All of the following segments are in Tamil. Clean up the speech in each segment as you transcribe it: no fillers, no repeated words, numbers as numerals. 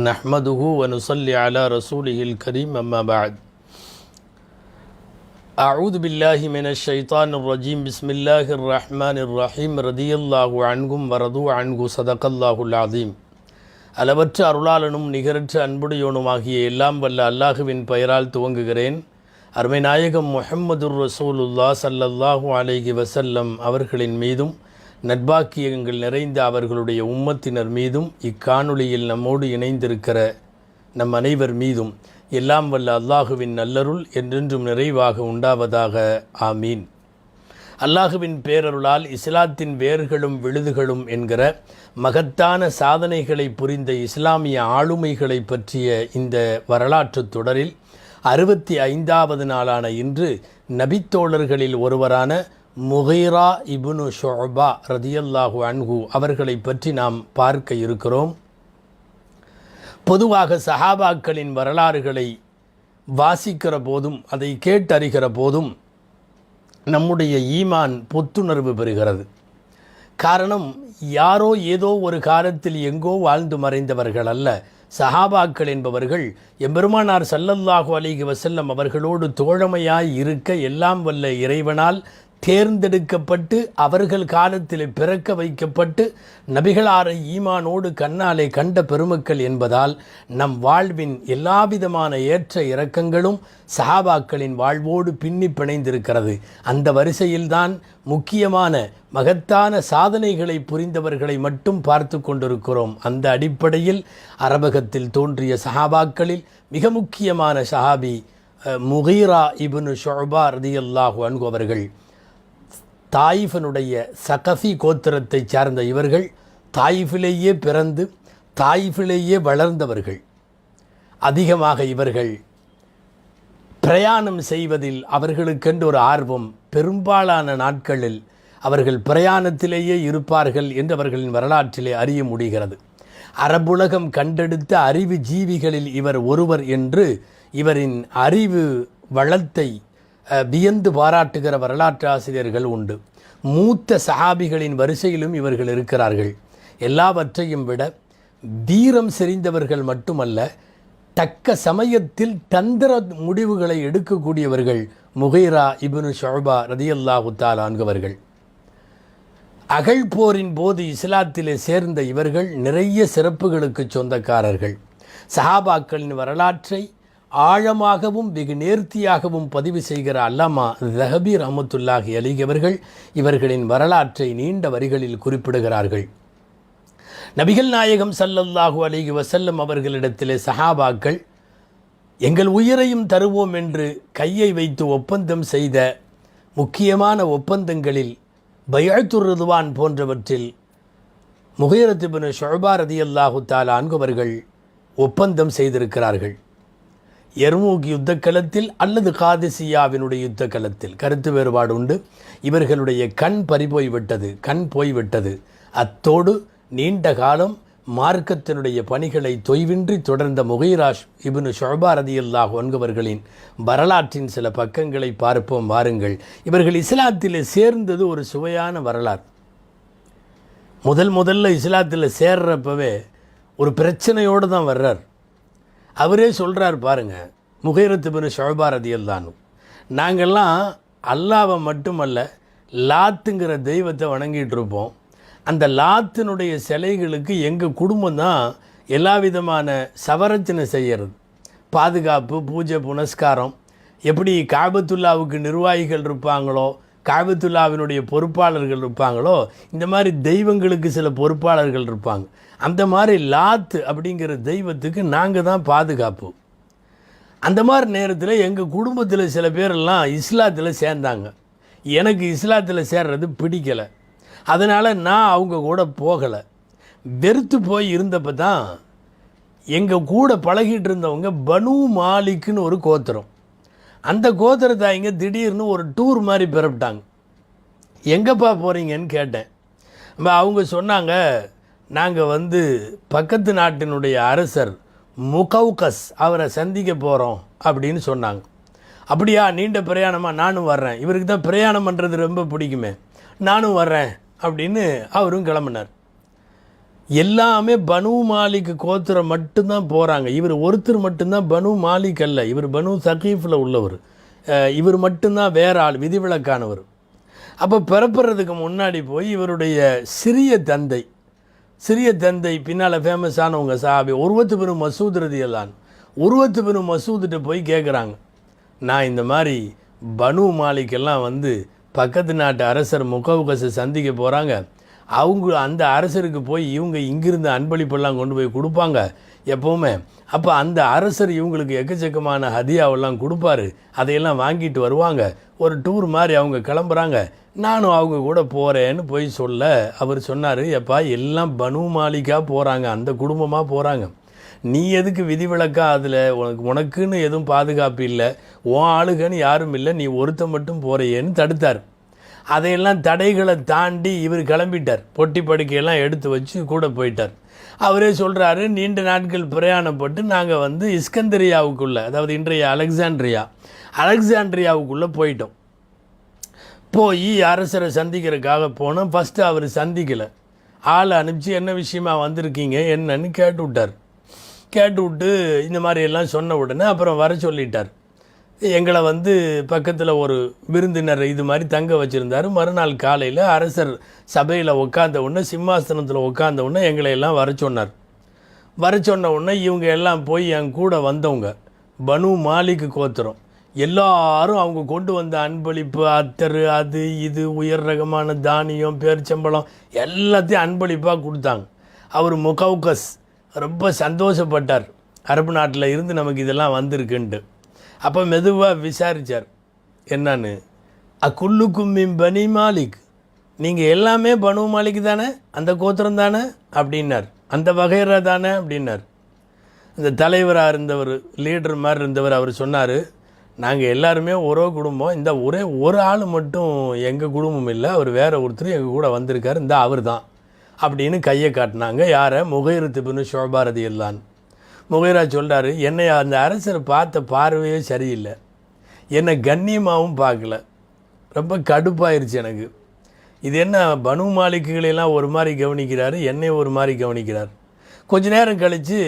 نحمده ونصلي على رسوله الكريم أما بعد أعوذ بالله من الشيطان الرجيم بسم الله الرحمن الرحيم رضي الله عنكم ورضوا عنه صدق الله العظيم. அளவற்ற அருளாளனும் நிகரற்ற அன்புடையோனுமாகிய எல்லாம் வல்ல அல்லாஹுவின் பெயரால் துவங்குகிறேன். அருமை நாயகம் முஹம்மதுர் ரசூலுல்லாஹ் ஸல்லல்லாஹு அலைஹி வஸல்லம் அவர்களின் மீதும் நட்பாக்கியங்கள் நிறைந்த அவர்களுடைய உம்மத்தினர் மீதும் இக்காணொளியில் நம்மோடு இணைந்திருக்கிற நம் அனைவர் மீதும் எல்லாம் வல்ல அல்லாஹுவின் நல்லருள் என்றென்றும் நிறைவாக உண்டாவதாக. ஆமீன். அல்லாஹுவின் பேரருளால் இஸ்லாத்தின் வேர்களும் விழுதுகளும் என்கிற மகத்தான சாதனைகளை புரிந்த இஸ்லாமிய ஆளுமைகளை பற்றிய இந்த வரலாற்று தொடரில் 65வது நாளான இன்று நபித்தோழர்களில் ஒருவரான முகீரா இப்னு ஷுஅபா ரதியல்லாஹு அன்ஹு அவர்களை பற்றி நாம் பார்க்க இருக்கிறோம். பொதுவாக சஹாபாக்களின் வரலாறுகளை வாசிக்கிற போதும் அதை கேட்டறிகிற போதும் நம்முடைய ஈமான் புத்துணர்வு பெறுகிறது. காரணம், யாரோ ஏதோ ஒரு காலத்தில் எங்கோ வாழ்ந்து மறைந்தவர்கள் அல்ல. சஹாபாக்கள் என்பவர்கள் எம்பெருமானார் ஸல்லல்லாஹு அலைஹி வஸல்லம் அவர்களோடு தோழமையாய் இருக்க எல்லாம் வல்ல இறைவனால் தேர்ந்தெடுக்கப்பட்டு அவர்கள் காலத்தில் பிறக்க வைக்கப்பட்டு நபிகளாரை ஈமானோடு கண்ணாலே கண்ட பெருமக்கள் என்பதால் நம் வாழ்வின் எல்லாவிதமான ஏற்ற இறக்கங்களும் சஹாபாக்களின் வாழ்வோடு பின்னி பிணைந்திருக்கிறது. அந்த வரிசையில்தான் முக்கியமான மகத்தான சாதனைகளை புரிந்தவர்களை மட்டும் பார்த்து கொண்டிருக்கிறோம். அந்த அடிப்படையில் அரபகத்தில் தோன்றிய சஹாபாக்களில் மிக முக்கியமான சஹாபி முகீரா இப்னு ஷுஅபா ரதியல்லாஹு அன்ஹு அவர்கள். தாயிஃபினுடைய சகஃபி கோத்திரத்தை சார்ந்த இவர்கள் தாயிஃபிலேயே பிறந்து தாயிஃபிலேயே வளர்ந்தவர்கள். அதிகமாக இவர்கள் பிரயாணம் செய்வதில் அவர்களுக்கென்று ஒரு ஆர்வம். பெரும்பாலான நாட்களில் அவர்கள் பிரயாணத்திலேயே இருப்பார்கள் என்று அவர்களின் வரலாற்றிலே அறிய முடிகிறது. அரபுலகம் கண்டெடுத்த அறிவு ஜீவிகளில் இவர் ஒருவர் என்று இவரின் அறிவு வளத்தை வியந்து பாராட்டுகிற வரலாற்று ஆசிரியர்கள் உண்டு. மூத்த சஹாபிகளின் வரிசையிலும் இவர்கள் இருக்கிறார்கள். எல்லாவற்றையும் விட வீரம் செறிந்தவர்கள் மட்டுமல்ல, தக்க சமயத்தில் தந்திர முடிவுகளை எடுக்கக்கூடியவர்கள் முகீரா இப்னு ஷுஅபா ரதியல்லாஹு தஆலா அன்ஹு. அகழ் போரின் போது இஸ்லாத்திலே சேர்ந்த இவர்கள் நிறைய சிறப்புகளுக்கு சொந்தக்காரர்கள். சஹாபாக்களின் வரலாற்றை ஆழமாகவும் வெகு நேர்த்தியாகவும் பதிவு செய்கிற அல்லாமா ஸஹபி ரஹ்மத்துல்லாஹி அலைஹி அவர்கள் இவர்களின் வரலாற்றை நீண்ட வரிகளில் குறிப்பிடுகிறார்கள். நபிகள் நாயகம் ஸல்லல்லாஹு அலைஹி வஸல்லம் அவர்களிடத்திலே சஹாபாக்கள் எங்கள் உயிரையும் தருவோம் என்று கையை வைத்து ஒப்பந்தம் செய்த முக்கியமான ஒப்பந்தங்களில் பைஅத்துர் ரிதுவான் போன்றவற்றில் முகீரா இப்னு ஷுஅபா ரதியல்லாஹு தஆலா அன்ஹு அவர்கள் ஒப்பந்தம் செய்திருக்கிறார்கள். யர்மூக் யுத்தக்களத்தில் அல்லது காதிசியாவினுடைய யுத்தக்களத்தில் கருத்து வேறுபாடு உண்டு. இவர்களுடைய கண் பறிபோய்விட்டது, கண் போய்விட்டது. அத்தோடு நீண்ட காலம் மார்க்கத்தினுடைய பணிகளை தொய்வின்றி தொடர்ந்த முகீரா இப்னு ஷுஅபா ரதியல்லாஹு அன்ஹு அவர்களின் வரலாற்றின் சில பக்கங்களை பார்ப்போம் வாருங்கள். இவர்கள் இஸ்லாத்தில் சேர்ந்தது ஒரு சுவையான வரலாறு. முதல்ல இஸ்லாத்தில் சேர்றப்பவே ஒரு பிரச்சனையோடு தான் வர்றார். அவரே சொல்கிறார் பாருங்க, முகீரா இப்னு ஷுஅபா ரதியல்லாஹு அன்ஹு, நாங்கள்லாம் அல்லாவை மட்டுமல்ல லாத்துங்கிற தெய்வத்தை வணங்கிட்டு இருப்போம். அந்த லாத்தினுடைய சிலைகளுக்கு எங்கள் குடும்பம் தான் எல்லா விதமான சவரச்சனை செய்கிறது, பாதுகாப்பு, பூஜை, புனஸ்காரம். எப்படி காபத்துல்லாவுக்கு நிர்வாகிகள் இருப்பாங்களோ, காபத்துல்லாவினுடைய பொறுப்பாளர்கள் இருப்பாங்களோ, இந்த மாதிரி தெய்வங்களுக்கு சில பொறுப்பாளர்கள் இருப்பாங்க. அந்த மாதிரி லாத்து அப்படிங்கிற தெய்வத்துக்கு நாங்கள் தான் பாதுகாப்பு. அந்த மாதிரி நேரத்தில் எங்கள் குடும்பத்தில் சில பேரெல்லாம் இஸ்லாத்தில் சேர்ந்தாங்க. எனக்கு இஸ்லாத்தில் சேர்றது பிடிக்கலை. அதனால் நான் அவங்க கூட போகலை. வெறுத்து போய் இருந்தப்போ தான் எங்கள் கூட பழகிட்டு இருந்தவங்க பனு மாலிக்குன்னு ஒரு கோத்திரம். அந்த கோத்திரத்தாய்ங்க திடீர்னு ஒரு டூர் மாதிரி பிறப்பிட்டாங்க. எங்கேப்பா போகிறீங்கன்னு கேட்டேன். அவங்க சொன்னாங்க, நாங்கள் பக்கத்து நாட்டினுடைய அரசர் முகௌகஸ் அவரை சந்திக்க போகிறோம் அப்படின்னு சொன்னாங்க. அப்படியா, நீண்ட பிரயாணமாக? நானும் வர்றேன். இவருக்கு தான் பிரயாணம் பண்ணுறது ரொம்ப பிடிக்குமே, நானும் வர்றேன் அப்படின்னு அவரும் கிளம்பினார். எல்லாமே பனு மாலிக் கோத்திரம் மட்டும்தான் போகிறாங்க. இவர் ஒருத்தர் மட்டும்தான் பனு மாலிக் அல்ல, இவர் பனு சகீஃபில் உள்ளவர். இவர் மட்டும்தான் வேற ஆள், விதிவிலக்கானவர். அப்போ பிறப்புறதுக்கு முன்னாடி போய் இவருடைய சிறிய தந்தை பின்னால் ஃபேமஸானவங்க சஹாபி உர்வத்து பின் மசூத் ரலியல்லாஹு. உர்வத்து பின் மசூதுகிட்ட போய் கேட்குறாங்க, நான் இந்த மாதிரி பனு மாலிக்கெல்லாம் வந்து பக்கத்து நாட்டு அரசர் முகவுகஸை சந்திக்க போகிறாங்க, அவங்க அந்த அரசருக்கு போய் இவங்க இங்கிருந்து அன்பளிப்பெல்லாம் கொண்டு போய் கொடுப்பாங்க எப்போவுமே. அப்போ அந்த அரசர் இவங்களுக்கு எக்கச்சக்கமான ஹதியாவெல்லாம் கொடுப்பாரு, அதையெல்லாம் வாங்கிட்டு வருவாங்க. ஒரு டூர் மாதிரி அவங்க கிளம்புறாங்க, நானும் அவங்க கூட போகிறேன்னு போய் சொல்ல அவர் சொன்னார், எப்பா எல்லாம் பனு மாலிக்காக போகிறாங்க, அந்த குடும்பமாக போகிறாங்க, நீ எதுக்கு விதிவிலக்கா அதில் உனக்குன்னு எதுவும் பாதுகாப்பு இல்லை, உன் ஆளுகன்னு யாரும் இல்லை, நீ ஒருத்த மட்டும் போகிறையேன்னு தடுத்தார். அதையெல்லாம் தடைகளை தாண்டி இவர் கிளம்பிட்டார், பொட்டி படுக்கையெல்லாம் எடுத்து வச்சு கூட போயிட்டார். அவரே சொல்கிறாரு, நீண்ட நாட்கள் பிரயாணப்பட்டு நாங்கள் வந்து இஸ்கந்தரியாவுக்குள்ளே, அதாவது இன்றைய அலெக்சாண்ட்ரியாவுக்குள்ளே போயிட்டோம். போய் அரசரை சந்திக்கிறதுக்காக போனோம். ஃபஸ்ட்டு அவர் சந்திக்கலை, ஆளை அனுப்பிச்சு என்ன விஷயமா வந்திருக்கீங்க என்னன்னு கேட்டு விட்டு இந்த மாதிரி எல்லாம் சொன்ன உடனே அப்புறம் வர சொல்லிட்டார். எங்களை வந்து பக்கத்தில் ஒரு விருந்தினர் இது மாதிரி தங்க வச்சுருந்தார். மறுநாள் காலையில் அரசர் சபையில் உட்காந்த உடனே, சிம்மாசனத்தில் உட்காந்த உடனே எங்களை எல்லாம் வர சொன்னார். வர சொன்ன உடனே இவங்க எல்லாம் போய் என் கூட வந்தவங்க பனு மாலிக் கோத்திரம் எல்லாரும் அவங்க கொண்டு வந்த அன்பளிப்பு, அத்தர், அது இது உயர் ரகமான தானியம், பேரிச்சம்பழம் எல்லாத்தையும் அன்பளிப்பாக கொடுத்தாங்க. அவர் முகவுகஸ் ரொம்ப சந்தோஷப்பட்டார், அரபு நாட்டில் இருந்து நமக்கு இதெல்லாம் வந்திருக்குன்ட்டு. அப்போ மெதுவாக விசாரித்தார், என்னன்னு, அக்குல்லுக்கும் மின் பனி மாலிக், நீங்கள் எல்லாமே பனு மாலிக் தானே, அந்த கோத்திரம் தானே அப்படின்னார். அந்த வகைரா தானே அப்படின்னார். இந்த தலைவராக இருந்தவர், லீடர் மாதிரி இருந்தவர், அவர் சொன்னார், நாங்கள் எல்லாருமே ஒரே குடும்பம், இந்த ஒரு ஆள் மட்டும் எங்கள் குடும்பம் இல்லை, அவர் வேறு ஒருத்தர் எங்கள் கூட வந்திருக்கார், இந்த அவர் தான் அப்படின்னு கையை காட்டினாங்க. யாரை? முகைரத்து பின் ஷுஅபா ரலியல்லாஹு. முகைரா சொல்கிறாரு, என்னை அந்த அரசர் பார்த்த பார்வையே சரியில்லை, என்னை கண்ணியமாகவும் பார்க்கல, ரொம்ப கடுப்பாயிருச்சு எனக்கு. இது என்ன பனு மாலிக்குகளெல்லாம் ஒரு மாதிரி கவனிக்கிறாரு, என்னை ஒரு மாதிரி கவனிக்கிறார். கொஞ்ச நேரம் கழித்து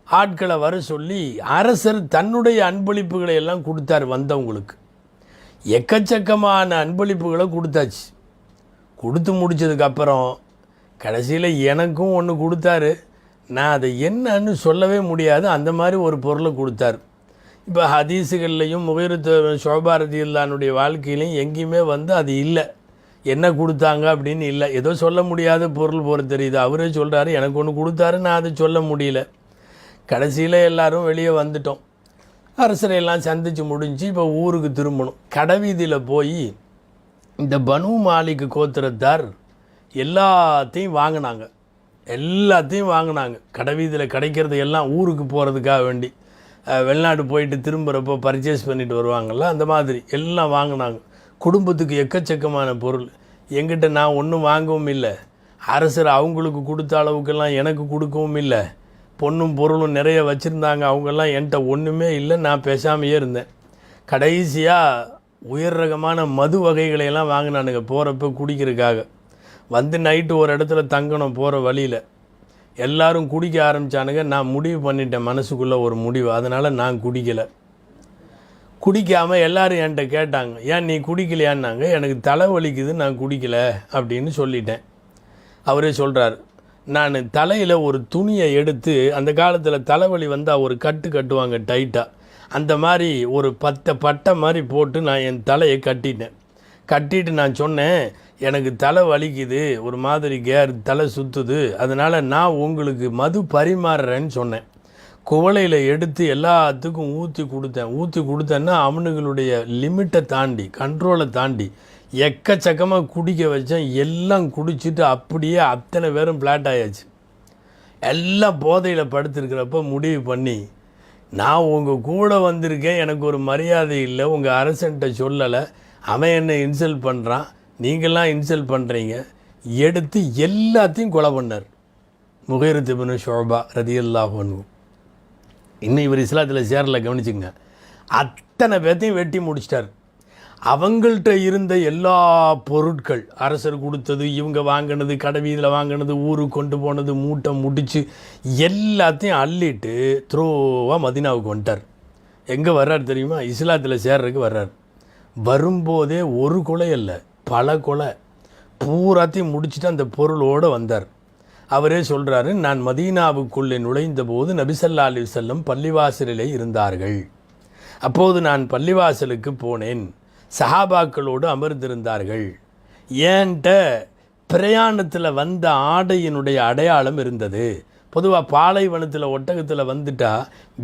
ஆட்களை வர சொல்லி அரசர் தன்னுடைய அன்பளிப்புகளை எல்லாம் கொடுத்தார் வந்தவங்களுக்கு. எக்கச்சக்கமான அன்பளிப்புகளை கொடுத்தாச்சு. கொடுத்து முடித்ததுக்கப்புறம் கடைசியில் எனக்கும் ஒன்று கொடுத்தாரு, நான் அதை என்னன்னு சொல்லவே முடியாது, அந்த மாதிரி ஒரு பொருளை கொடுத்தார். இப்போ ஹதீஸுகள்லையும் முகைரத்து ஷுஅபா ரலியல்லாஹுடைய வாழ்க்கையிலையும் எங்கேயுமே வந்து அது இல்லை, என்ன கொடுத்தாங்க அப்படின்னு இல்லை, ஏதோ சொல்ல முடியாத பொருள் போல தெரியுது. அவரே சொல்கிறாரு, எனக்கு ஒன்று கொடுத்தாரு, நான் அதை சொல்ல முடியல. கடைசியில் எல்லோரும் வெளியே வந்துட்டோம், அரசரை எல்லாம் சந்தித்து முடிஞ்சு இப்போ ஊருக்கு திரும்பணும். கடைவீதியில் போய் இந்த பனு மாலிக் கோத்திரத்தார் எல்லாத்தையும் வாங்கினாங்க. கடைவீதியில் கிடைக்கிறது எல்லாம் ஊருக்கு போகிறதுக்காக வேண்டி, வெளிநாடு போயிட்டு திரும்புகிறப்போ பர்ச்சேஸ் பண்ணிட்டு வருவாங்கள்ல, அந்த மாதிரி எல்லாம் வாங்கினாங்க. குடும்பத்துக்கு எக்கச்சக்கமான பொருள். எங்கிட்ட நான் ஒன்றும் வாங்கவும் இல்லை, அரசர் அவங்களுக்கு கொடுத்த அளவுக்கெல்லாம் எனக்கு கொடுக்கவும் இல்லை. பொண்ணும் பொருளும் நிறைய வச்சுருந்தாங்க, அவங்கெல்லாம் என்கிட்ட ஒன்றுமே இல்லை, நான் பேசாமையே இருந்தேன். கடைசியாக உயர் ரகமான மது வகைகளையெல்லாம் வாங்கினானுங்க போகிறப்ப குடிக்கிறதுக்காக. வந்து நைட்டு ஒரு இடத்துல தங்கணும், போகிற வழியில் எல்லோரும் குடிக்க ஆரம்பித்தானுங்க. நான் முடிவு பண்ணிட்டேன், மனசுக்குள்ளே ஒரு முடிவு, அதனால் நான் குடிக்கலை. குடிக்காமல் எல்லோரும் என்கிட்ட கேட்டாங்க, ஏன் நீ குடிக்கலையான்னாங்க. எனக்கு தலைவலிக்குது, நான் குடிக்கலை அப்படின்னு சொல்லிட்டேன். அவரே சொல்கிறார், நான் தலையில் ஒரு துணியை எடுத்து, அந்த காலத்தில் தலைவலி வந்தால் ஒரு கட்டுவாங்க டைட்டாக, அந்த மாதிரி ஒரு 10 பட்டை மாதிரி போட்டு நான் என் தலையை கட்டிட்டு நான் சொன்னேன், எனக்கு தலை வலிக்குது, ஒரு மாதிரி தலை சுற்றுது, அதனால் நான் உங்களுக்கு மது பரிமாறுறேன்னு சொன்னேன். குவளையில் எடுத்து எல்லாத்துக்கும் ஊற்றி கொடுத்தேன்னா அவனுங்களுடைய லிமிட்டை தாண்டி, கண்ட்ரோலை தாண்டி எக்கச்சக்கமாக குடிக்க வச்சேன். எல்லாம் குடிச்சிட்டு அப்படியே அத்தனை பேரும் ஃப்ளாட் ஆயாச்சு. எல்லாம் போதையில் படுத்துருக்கிறப்ப முடிவு பண்ணி, நான் உங்கள் கூட வந்திருக்கேன், எனக்கு ஒரு மரியாதை இல்லை, உங்கள் அரசன்ட்ட சொல்லலை, அவன் என்னை இன்சல்ட் பண்ணுறான், நீங்கள்லாம் இன்சல்ட் பண்ணுறீங்க, எடுத்து எல்லாத்தையும் கொலை பண்ணார் முகைரத்து பின் ஷுஅபா ரலியல்லாஹு அன்ஹு. இன்னும் இவர் இஸ்லாத்தில் சேரல, கவனிச்சுங்க. அத்தனை பேர்த்தையும் வெட்டி முடிச்சிட்டார். அவங்கள்ட்ட இருந்த எல்லா பொருட்கள், அரசர் கொடுத்தது, இவங்க வாங்கினது, கடை வீதியில் வாங்கினது, ஊருக்கு கொண்டு போனது, மூட்டை முடித்து எல்லாத்தையும் அள்ளிட்டு த்ரோவாக மதீனாவுக்கு வந்துட்டார். எங்கே வர்றார் தெரியுமா? இஸ்லாத்தில் சேர்றதுக்கு வர்றார். வரும்போதே ஒரு கொலை அல்ல, பல கொலை பூராத்தையும் முடிச்சுட்டு அந்த பொருளோடு வந்தார். அவரே சொல்கிறாரு, நான் மதீனாவுக்குள்ளே நுழைந்த போது நபி ஸல்லல்லாஹு அலைஹி வஸல்லம் பள்ளிவாசலிலே இருந்தார்கள். அப்போது நான் பள்ளிவாசலுக்கு போனேன். சஹாபாக்களோடு அமர்ந்திருந்தார்கள். ஏன்ட்ட பிரயாணத்தில் வந்த ஆடையினுடைய அடையாளம் இருந்தது. பொதுவாக பாலைவனத்தில் ஒட்டகத்தில் வந்துட்டா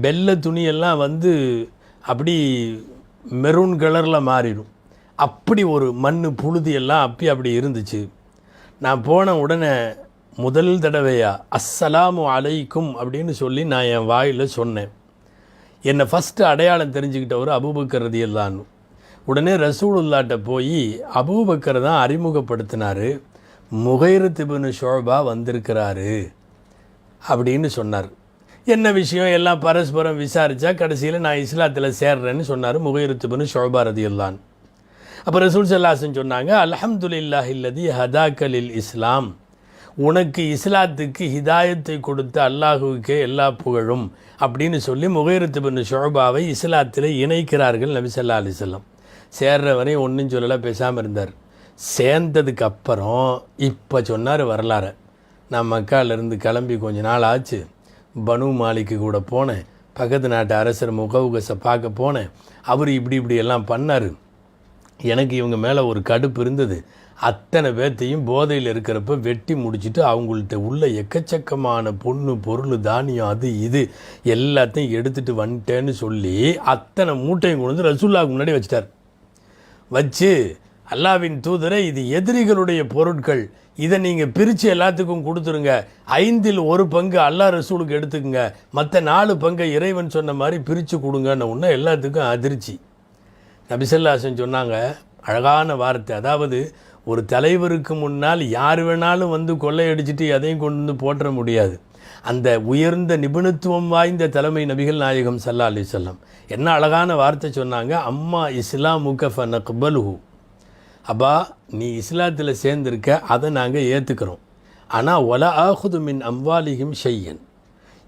வெள்ளை துணியெல்லாம் வந்து அப்படி மெரூன் கலரில் மாறிடும். அப்படி ஒரு மண் புழுதி எல்லாம் அப்படி இருந்துச்சு. நான் போன உடனே முதல் தடவையா அஸ்ஸலாமு அலைக்கும் அப்படின்னு சொல்லி நான் என் வாயில் சொன்னேன். என்னை ஃபஸ்ட்டு அடையாளம் தெரிஞ்சுக்கிட்டவர் அபூபக்கர் ரலியல்லாஹு அன்ஹு. உடனே ரசூலுல்லாஹ்ட்ட போய் அபூபக்கர் தான் அறிமுகப்படுத்தினார், முகைரத் இப்னு ஷுஅபா வந்திருக்கிறாரு அப்படின்னு சொன்னார். என்ன விஷயம் எல்லாம் பரஸ்பரம் விசாரித்தா கடைசியில் நான் இஸ்லாத்தில் சேர்றேன்னு சொன்னார் முகைரத் இப்னு ஷுஅபா ரலியல்லாஹு அன்ஹு. அப்போ ரசூல் ஸல்லல்லாஹு அலைஹி வஸல்லம் சொன்னாங்க, அல்ஹம்துலில்லாஹில்லதி ஹதாக்கலில் இஸ்லாம், உனக்கு இஸ்லாத்துக்கு ஹிதாயத்தை கொடுத்த அல்லாஹுவுக்கே எல்லா புகழும் அப்படின்னு சொல்லி முகைரத் இப்னு ஷுஅபாவை இஸ்லாத்தில் இணைக்கிறார்கள் நபி ஸல்லல்லாஹு அலைஹி வஸல்லம். சேர்ற வரையும் ஒன்றும் சொல்லலை, பேசாமல் இருந்தார். சேர்ந்ததுக்கு அப்புறம் இப்போ சொன்னார் வரலாறு. நான் மக்காலிருந்து கிளம்பி கொஞ்ச நாள் ஆச்சு. பனு மாலிக்கு கூட போனேன். பக்கத்து நாட்டு அரசர் முகவுகஸை பார்க்க போனேன். அவர் இப்படி எல்லாம் பண்ணார். எனக்கு இவங்க மேலே ஒரு கடுப்பு இருந்தது. அத்தனை பேர்த்தையும் போதையில் இருக்கிறப்ப வெட்டி முடிச்சுட்டு அவங்கள்ட்ட உள்ள எக்கச்சக்கமான பொண்ணு பொருள் தானியம் அது இது எல்லாத்தையும் எடுத்துகிட்டு வந்துட்டேன்னு சொல்லி அத்தனை மூட்டையும் கொண்டு வந்து ரசூலுல்லாஹ்வுக்கு முன்னாடி வச்சிட்டார். வச்சு, அல்லாஹ்வின் தூதரை, இது எதிரிகளுடைய பொருட்கள், இதை நீங்கள் பிரித்து எல்லாத்துக்கும் கொடுத்துருங்க. 1/5 அல்லாஹ் ரசூலுக்கு எடுத்துக்குங்க, மற்ற 4 இறைவன் சொன்ன மாதிரி பிரித்து கொடுங்கன்னு ஒன்று எல்லாத்துக்கும் அதிர்ச்சி. நபி ஸல்லல்லாஹு அலைஹி வஸல்லம் சொன்னாங்க அழகான வார்த்தை. அதாவது ஒரு தலைவருக்கு முன்னால் யார் வேணாலும் வந்து கொள்ளையடிச்சிட்டு எதையும் கொண்டு வந்து போற்ற முடியாது. அந்த உயர்ந்த நிபுணத்துவம் வாய்ந்த தலைமை நபிகள் நாயகம் ஸல்லல்லாஹு அலைஹி வஸல்லம் என்ன அழகான வார்த்தை சொன்னாங்க, அம்மா இஸ்லாமுக ஃபனக்பலுஹு, அப்பா நீ இஸ்லாத்தில் சேர்ந்திருக்க, அதை நாங்கள் ஏற்றுக்கிறோம். ஆனால் வலா ஆஹுது மின் அம்வாலிஹிம் ஷையன்,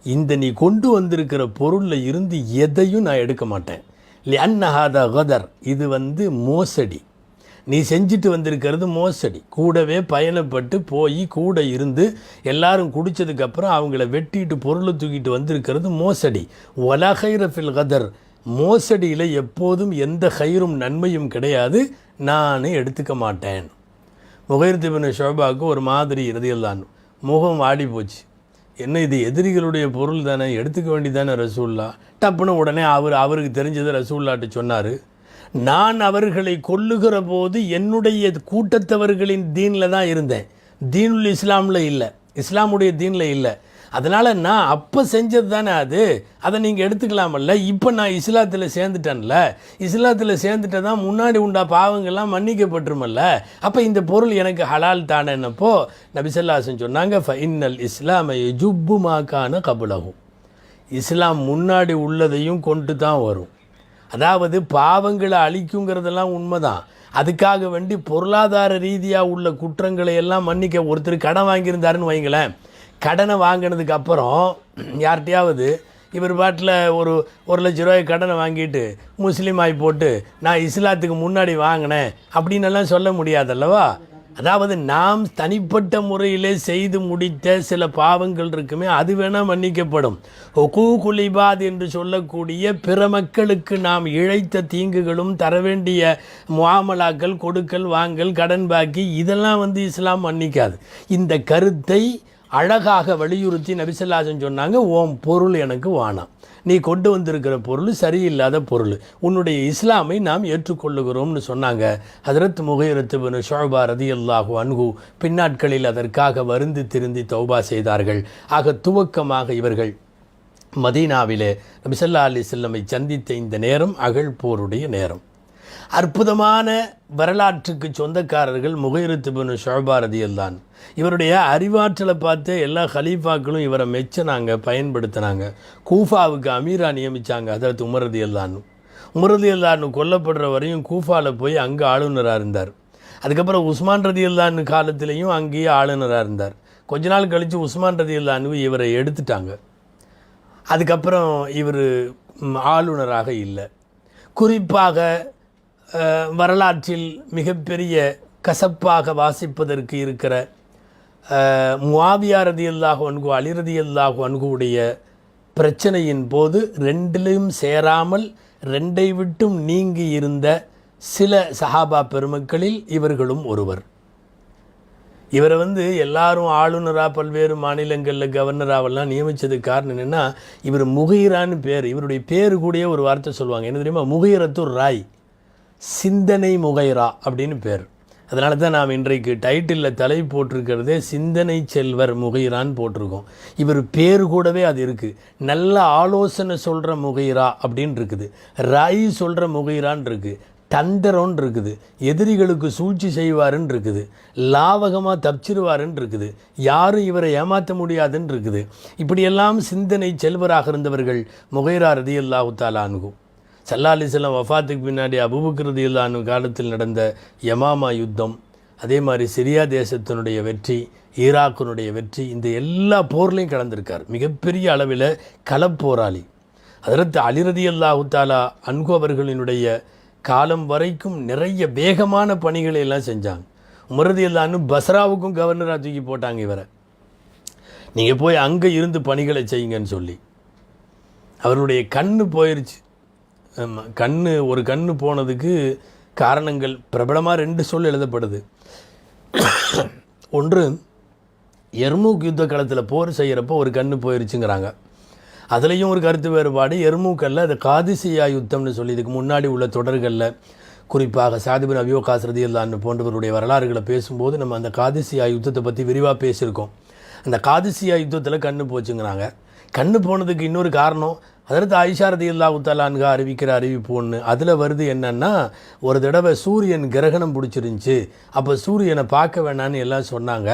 இந்த நீ கொண்டு வந்திருக்கிற பொருளில் இருந்து எதையும் நான் எடுக்க மாட்டேன். லிஅன்னஹாதா கதர், இது மோசடி, நீ செஞ்சுட்டு வந்திருக்கிறது மோசடி. கூடவே பயணப்பட்டு போய் கூட இருந்து எல்லாரும் குடித்ததுக்கப்புறம் அவங்கள வெட்டிட்டு பொருளை தூக்கிட்டு வந்திருக்கிறது மோசடி. வலா கைர ஃபில் கதர், மோசடியில் எப்போதும் எந்த கயிறும் நன்மையும் கிடையாது, நானே எடுத்துக்க மாட்டேன். முகைரத் இப்னு ஷுஅபாவுக்கு ஒரு மாதிரி ரலியல்லாஹு, முகம் வாடி போச்சு. என்ன இது எதிரிகளுடைய பொருள் தானே, எடுத்துக்க வேண்டியதானே ரசூலுல்லாஹ். டப்புன்னு உடனே அவருக்கு தெரிஞ்சதை ரசூலுல்லாஹ்ட்ட சொன்னார். நான் அவர்களை கொல்லுகிற போது என்னுடைய கூட்டத்தவர்களின் தீனில் தான் இருந்தேன், தீனுல் இஸ்லாமில் இல்லை, இஸ்லாமுடைய தீனில் இல்லை. அதனால் நான் அப்போ செஞ்சது தானே அது, அதை நீங்கள் எடுத்துக்கலாமல்ல. இப்போ நான் இஸ்லாத்தில் சேர்ந்துட்டேன்ல, இஸ்லாத்தில் சேர்ந்துட்டு தான் முன்னாடி உண்டா பாவங்கள்லாம் மன்னிக்கப்பட்டுருமல்ல, அப்போ இந்த பொருள் எனக்கு ஹலால் தானேன்னப்போ நபி ஸல்லல்லாஹு அலைஹி வஸல்லம் சொன்னாங்க, ஃபஇன்னல் இஸ்லாம யஜுப்பு மா கான கப்லஹு, இஸ்லாம் முன்னாடி உள்ளதையும் கொண்டு தான் வரும். அதாவது பாவங்களை அழிக்குங்கிறதெல்லாம் உண்மைதான். அதுக்காக வேண்டி பொருளாதார ரீதியாக உள்ள குற்றங்களை எல்லாம் மன்னிக்க, ஒருத்தர் கடன் வாங்கியிருந்தாருன்னு வைங்களேன், கடனை வாங்கினதுக்கு அப்புறம் யார்கிட்டையாவது இவர் பாட்டில் ஒரு 1 லட்ச ரூபாய் கடனை வாங்கிட்டு முஸ்லீம் ஆகி போட்டு நான் இஸ்லாத்துக்கு முன்னாடி வாங்கினேன் அப்படின்னெல்லாம் சொல்ல முடியாதல்லவா. அதாவது நாம் தனிப்பட்ட முறையிலே செய்து முடித்த சில பாவங்கள் இருக்குமே, அது வேணால் மன்னிக்கப்படும். ஹுகூகுல் இபாத் என்று சொல்லக்கூடிய பிற மக்களுக்கு நாம் இழைத்த தீங்குகளும் தர வேண்டிய முஆமலாக்கள், கொடுக்கல் வாங்கல், கடன் பாக்கி, இதெல்லாம் இஸ்லாம் மன்னிக்காது. இந்த கருத்தை அழகாக வலியுறுத்தி நபி ஸல்லல்லாஹு அலைஹி வஸல்லம் சொன்னாங்க, ஓம் பொருள் எனக்கு வானாம், நீ கொண்டு வந்திருக்கிற பொருள் சரியில்லாத பொருள், உன்னுடைய இஸ்லாமை நாம் ஏற்றுக்கொள்ளுகிறோம்னு சொன்னாங்க. ஹஜ்ரத் முகைரத் இப்னு ஷுஅபா ரலியல்லாஹு அன்ஹு பின்னாட்களில் அதற்காக வருந்தி திருந்தி தௌபா செய்தார்கள். ஆக துவக்கமாக இவர்கள் மதீனாவிலே நபி ஸல்லல்லாஹு அலைஹி வஸல்லமை சந்தித்த இந்த நேரம் அகழ் போருடைய நேரம். அற்புதமான வரலாற்றுக்கு சொந்தக்காரர்கள் முகைரத் இப்னு ஷுஅபா ரலியல்லாஹு அன்ஹு. இவருடைய அறிவாற்றலை பார்த்து எல்லா ஹலீஃபாக்களும் இவரை மெச்சினாங்க, பயன்படுத்தினாங்க. கூஃபாவுக்கு அமீரா நியமித்தாங்க ஹஜ்ரத் உமர் ரலியல்லாஹு அன்ஹு. உமர் ரலியல்லாஹு அன்ஹு கொல்லப்படுற வரையும் கூஃபாவில் போய் அங்கே ஆளுநராக இருந்தார். அதுக்கப்புறம் உஸ்மான் ரலியல்லாஹு அன்ஹு காலத்திலையும் அங்கேயே ஆளுநராக இருந்தார். கொஞ்ச நாள் கழித்து உஸ்மான் ரலியல்லாஹு அன்ஹு இவரை எடுத்துட்டாங்க. அதுக்கப்புறம் இவர் ஆளுநராக இல்லை. குறிப்பாக வரலாற்றில் மிகப்பெரிய கசப்பாக வாசிப்பதற்கு இருக்கிற முஆவியா ரலியல்லாஹு அன்ஹு அலி ரலியல்லாஹு அன்ஹுவுடைய பிரச்சனையின் போது ரெண்டிலும் சேராமல் ரெண்டை விட்டும் நீங்கி இருந்த சில சஹாபா பெருமக்களில் இவர்களும் ஒருவர். இவரை எல்லாரும் ஆளுநராக பல்வேறு மாநிலங்களில் கவர்னராகலாம் நியமித்ததுக்கு காரணம் என்னென்னா, இவர் முகீரான்னு பேர். இவருடைய பேர் கூடயே ஒரு வார்த்தை சொல்லுவாங்க, என்ன தெரியுமா? முகீரத்துர் ராய், சிந்தனை முகைரா அப்படின்னு பேர். அதனால தான் நாம் இன்றைக்கு டைட்டிலில் தலை போட்டிருக்கிறதே சிந்தனை செல்வர் முகீரான்னு போட்டிருக்கோம். இவர் பேர் கூடவே அது இருக்குது. நல்ல ஆலோசனை சொல்கிற முகீரா அப்படின்னு இருக்குது, ராய் சொல்கிற முகீரான்னு இருக்குது, தந்திரம்னு இருக்குது, எதிரிகளுக்கு சூழ்ச்சி செய்வாருன்னு இருக்குது, லாவகமாக தப்பிச்சிருவாருன்னு இருக்குது, யாரும் இவரை ஏமாற்ற முடியாதுன்னு இருக்குது. இப்படியெல்லாம் சிந்தனை செல்வராக இருந்தவர்கள் முகைரா ரலியல்லாஹு தஆலா அன்ஹு. ஸல்லல்லாஹு அலைஹி வஸல்லம் வஃபாத்துக்கு பின்னாடி அபூபக்கர் ரலியல்லாஹு அன்ஹு காலத்தில் நடந்த யமாமா யுத்தம், அதே மாதிரி சிரியா தேசத்தினுடைய வெற்றி, ஈராக்கினுடைய வெற்றி, இந்த எல்லா போர்லையும் கலந்திருக்கார். மிகப்பெரிய அளவில் களப்போராளி. ஹஜ்ரத் அலி ரலியல்லாஹு தஆலா அன்ஹு அவர்களினுடைய காலம் வரைக்கும் நிறைய வேகமான பணிகளை எல்லாம் செஞ்சாங்க. உமர் ரலியல்லாஹு அன்ஹு பஸ்ராவுக்கும் கவர்னராக தூக்கி போட்டாங்க இவரை. நீங்கள் போய் அங்கே இருந்து பணிகளை செய்யுங்கன்னு சொல்லி. அவருடைய கண்ணு போயிடுச்சு. ஒரு கண்ணு போனதுக்கு காரணங்கள் பிரபலமாக 2 சொல் எழுதப்படுது. ஒன்று, எர்மூக் யுத்த காலத்தில் போர் செய்கிறப்போ ஒரு கண்ணு போயிருச்சுங்கிறாங்க. அதுலேயும் ஒரு கருத்து வேறுபாடு. எர்மூக்கல்ல, அது காதிசியா யுத்தம்னு சொல்லி இதுக்கு முன்னாடி உள்ள தொடர்களில், குறிப்பாக சாத் பின் அபி வக்காஸ் ரலியல்லாஹு அன்ஹு போன்றவருடைய வரலாறுகளை பேசும்போது நம்ம அந்த காதிசியா யுத்தத்தை பற்றி விரிவாக பேசியிருக்கோம். அந்த காதிசியா யுத்தத்தில் கண்ணு போச்சுங்கிறாங்க. கண்ணு போனதுக்கு இன்னொரு காரணம், ஹஜ்ரத் ஆயிஷா ரலியல்லாஹு தஆலா அன்ஹா அறிவிக்கிற அறிவிப்பு ஒன்று. அதில் வருது என்னென்னா, ஒரு தடவை சூரியன் கிரகணம் பிடிச்சிருந்துச்சு. அப்போ சூரியனை பார்க்க வேணான்னு எல்லாம் சொன்னாங்க.